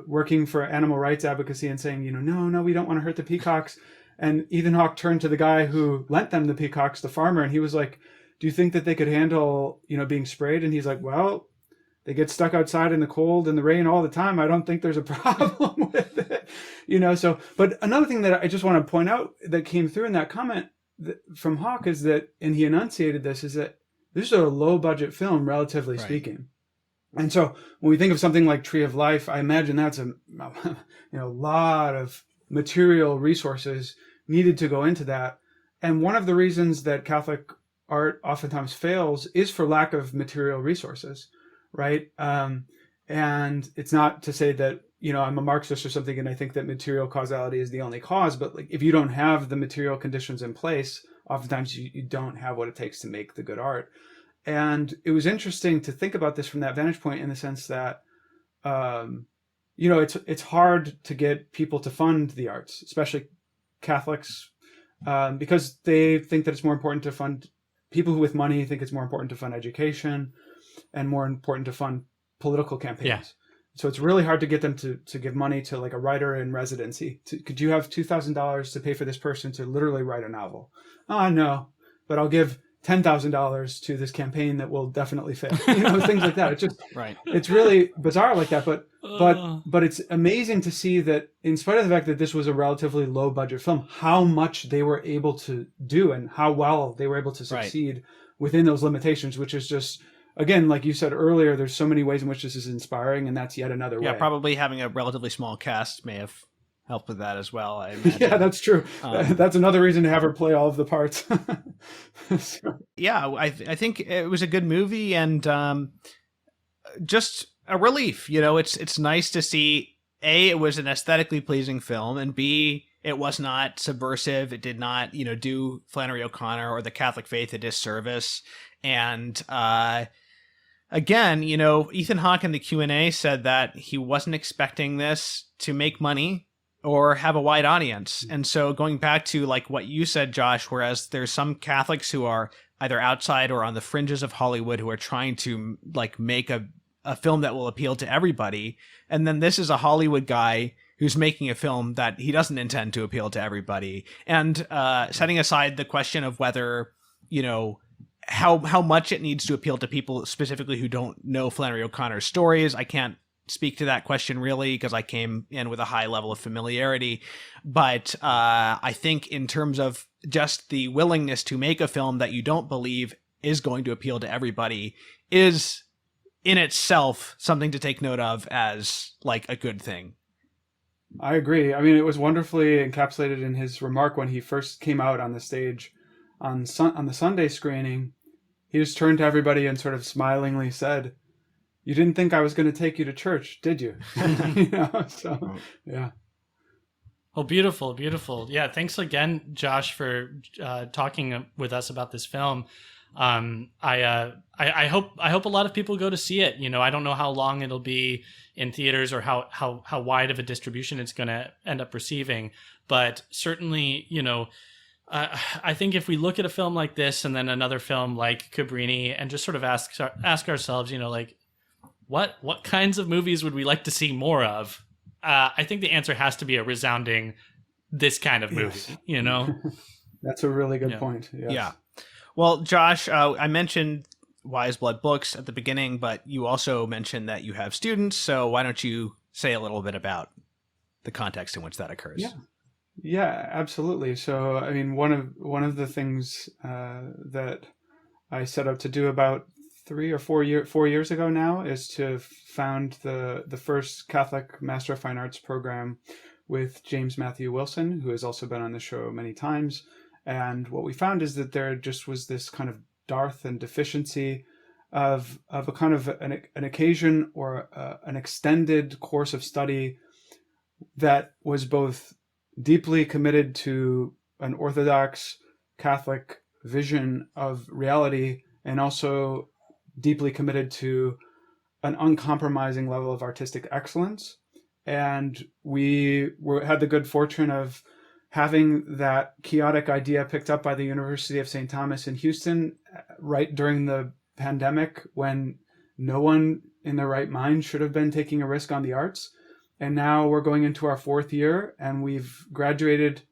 working for animal rights advocacy and saying, no, we don't want to hurt the peacocks. And Ethan Hawke turned to the guy who lent them the peacocks, the farmer, and he was like, do you think that they could handle, being sprayed? And he's like, well, they get stuck outside in the cold and the rain all the time. I don't think there's a problem with it, so, but another thing that I just want to point out that came through in that comment from Hawke is that, and he enunciated this, is that this is a low budget film, relatively speaking. And so when we think of something like Tree of Life, I imagine that's a lot of material resources needed to go into that. And one of the reasons that Catholic art oftentimes fails is for lack of material resources, right? And it's not to say that, I'm a Marxist or something and I think that material causality is the only cause, but like if you don't have the material conditions in place, oftentimes you don't have what it takes to make the good art. And it was interesting to think about this from that vantage point, in the sense that, it's hard to get people to fund the arts, especially Catholics, because they think that it's more important to fund, people who with money think it's more important to fund education and more important to fund political campaigns. Yeah. So it's really hard to get them to give money to like a writer in residency. Could you have $2,000 to pay for this person to literally write a novel? Oh, no, but I'll give $10,000 to this campaign that will definitely fail. Things like that. It's just, Right. It's really bizarre like that. But it's amazing to see that, in spite of the fact that this was a relatively low budget film, how much they were able to do and how well they were able to succeed within those limitations, which is just, again, like you said earlier, there's so many ways in which this is inspiring, and that's yet another way. Yeah, probably having a relatively small cast may have helped with that as well, I imagine. Yeah, that's true. That's another reason to have her play all of the parts. Yeah, I think it was a good movie, and just a relief. It's nice to see, A, it was an aesthetically pleasing film, and B, it was not subversive. It did not, do Flannery O'Connor or the Catholic faith a disservice. And again, Ethan Hawke in the Q&A said that he wasn't expecting this to make money or have a wide audience. And so going back to like what you said, Josh, whereas there's some Catholics who are either outside or on the fringes of Hollywood who are trying to like make a film that will appeal to everybody. And then this is a Hollywood guy who's making a film that he doesn't intend to appeal to everybody. And setting aside the question of whether, how much it needs to appeal to people specifically who don't know Flannery O'Connor's stories, I can't speak to that question really, because I came in with a high level of familiarity. But I think in terms of just the willingness to make a film that you don't believe is going to appeal to everybody is in itself something to take note of as like a good thing. I agree. I mean, it was wonderfully encapsulated in his remark when he first came out on the stage on the Sunday screening. He just turned to everybody and sort of smilingly said, "You didn't think I was going to take you to church, did you?" So, yeah. Oh, beautiful, beautiful. Yeah, thanks again, Josh, for talking with us about this film. I hope a lot of people go to see it. I don't know how long it'll be in theaters or how wide of a distribution it's going to end up receiving, but certainly, I think if we look at a film like this and then another film like Cabrini and just sort of ask ourselves, like, what kinds of movies would we like to see more of? I think the answer has to be a resounding this kind of movie. Yes. That's a really good point. Yes. Yeah. Well, Josh, I mentioned Wiseblood Books at the beginning, but you also mentioned that you have students. So why don't you say a little bit about the context in which that occurs? Yeah, absolutely. So, I mean, one of the things that I set out to do about 4 years ago now is to found the first Catholic Master of Fine Arts program with James Matthew Wilson, who has also been on the show many times. And what we found is that there just was this kind of dearth and deficiency of a kind of an occasion or an extended course of study that was both deeply committed to an Orthodox Catholic vision of reality and also deeply committed to an uncompromising level of artistic excellence. And we had the good fortune of having that chaotic idea picked up by the University of St. Thomas in Houston right during the pandemic, when no one in their right mind should have been taking a risk on the arts. And now we're going into our 4th year and we've graduated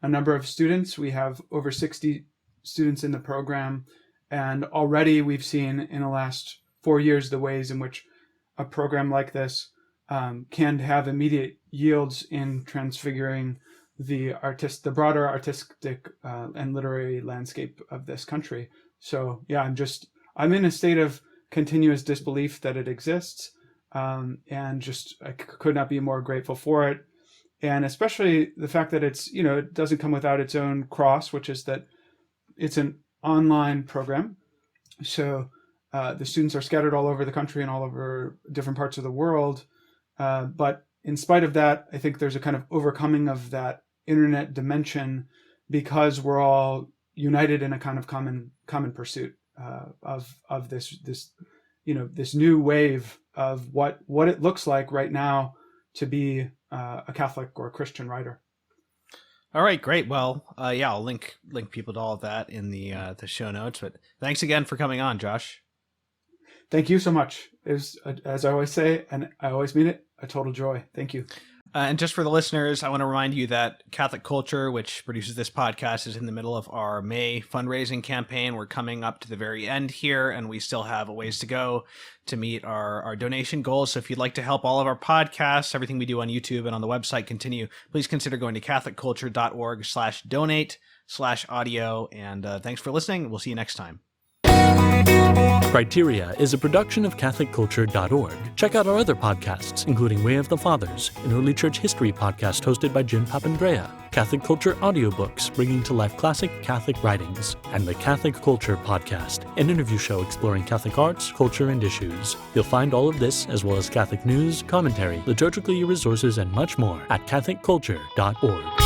a number of students. We have over 60 students in the program. And already we've seen in the last 4 years the ways in which a program like this can have immediate yields in transfiguring the broader artistic and literary landscape of this country. So yeah, I'm in a state of continuous disbelief that it exists, and just I could not be more grateful for it. And especially the fact that it's, it doesn't come without its own cross, which is that it's an online program. So The students are scattered all over the country and all over different parts of the world. But in spite of that, I think there's a kind of overcoming of that internet dimension because we're all united in a kind of common pursuit of this new wave of what it looks like right now to be a Catholic or a Christian writer. All right, great. Well, I'll link people to all of that in the show notes. But thanks again for coming on, Josh. Thank you so much. It was, as I always say, and I always mean it, a total joy. Thank you. And just for the listeners, I want to remind you that Catholic Culture, which produces this podcast, is in the middle of our May fundraising campaign. We're coming up to the very end here, and we still have a ways to go to meet our donation goals. So if you'd like to help all of our podcasts, everything we do on YouTube and on the website continue, please consider going to catholicculture.org/donate/audio. And thanks for listening. We'll see you next time. Criteria is a production of CatholicCulture.org. Check out our other podcasts, including Way of the Fathers, an early church history podcast hosted by Jim Papandrea, Catholic Culture audiobooks bringing to life classic Catholic writings, and the Catholic Culture Podcast, an interview show exploring Catholic arts, culture, and issues. You'll find all of this, as well as Catholic news, commentary, liturgical resources, and much more at CatholicCulture.org.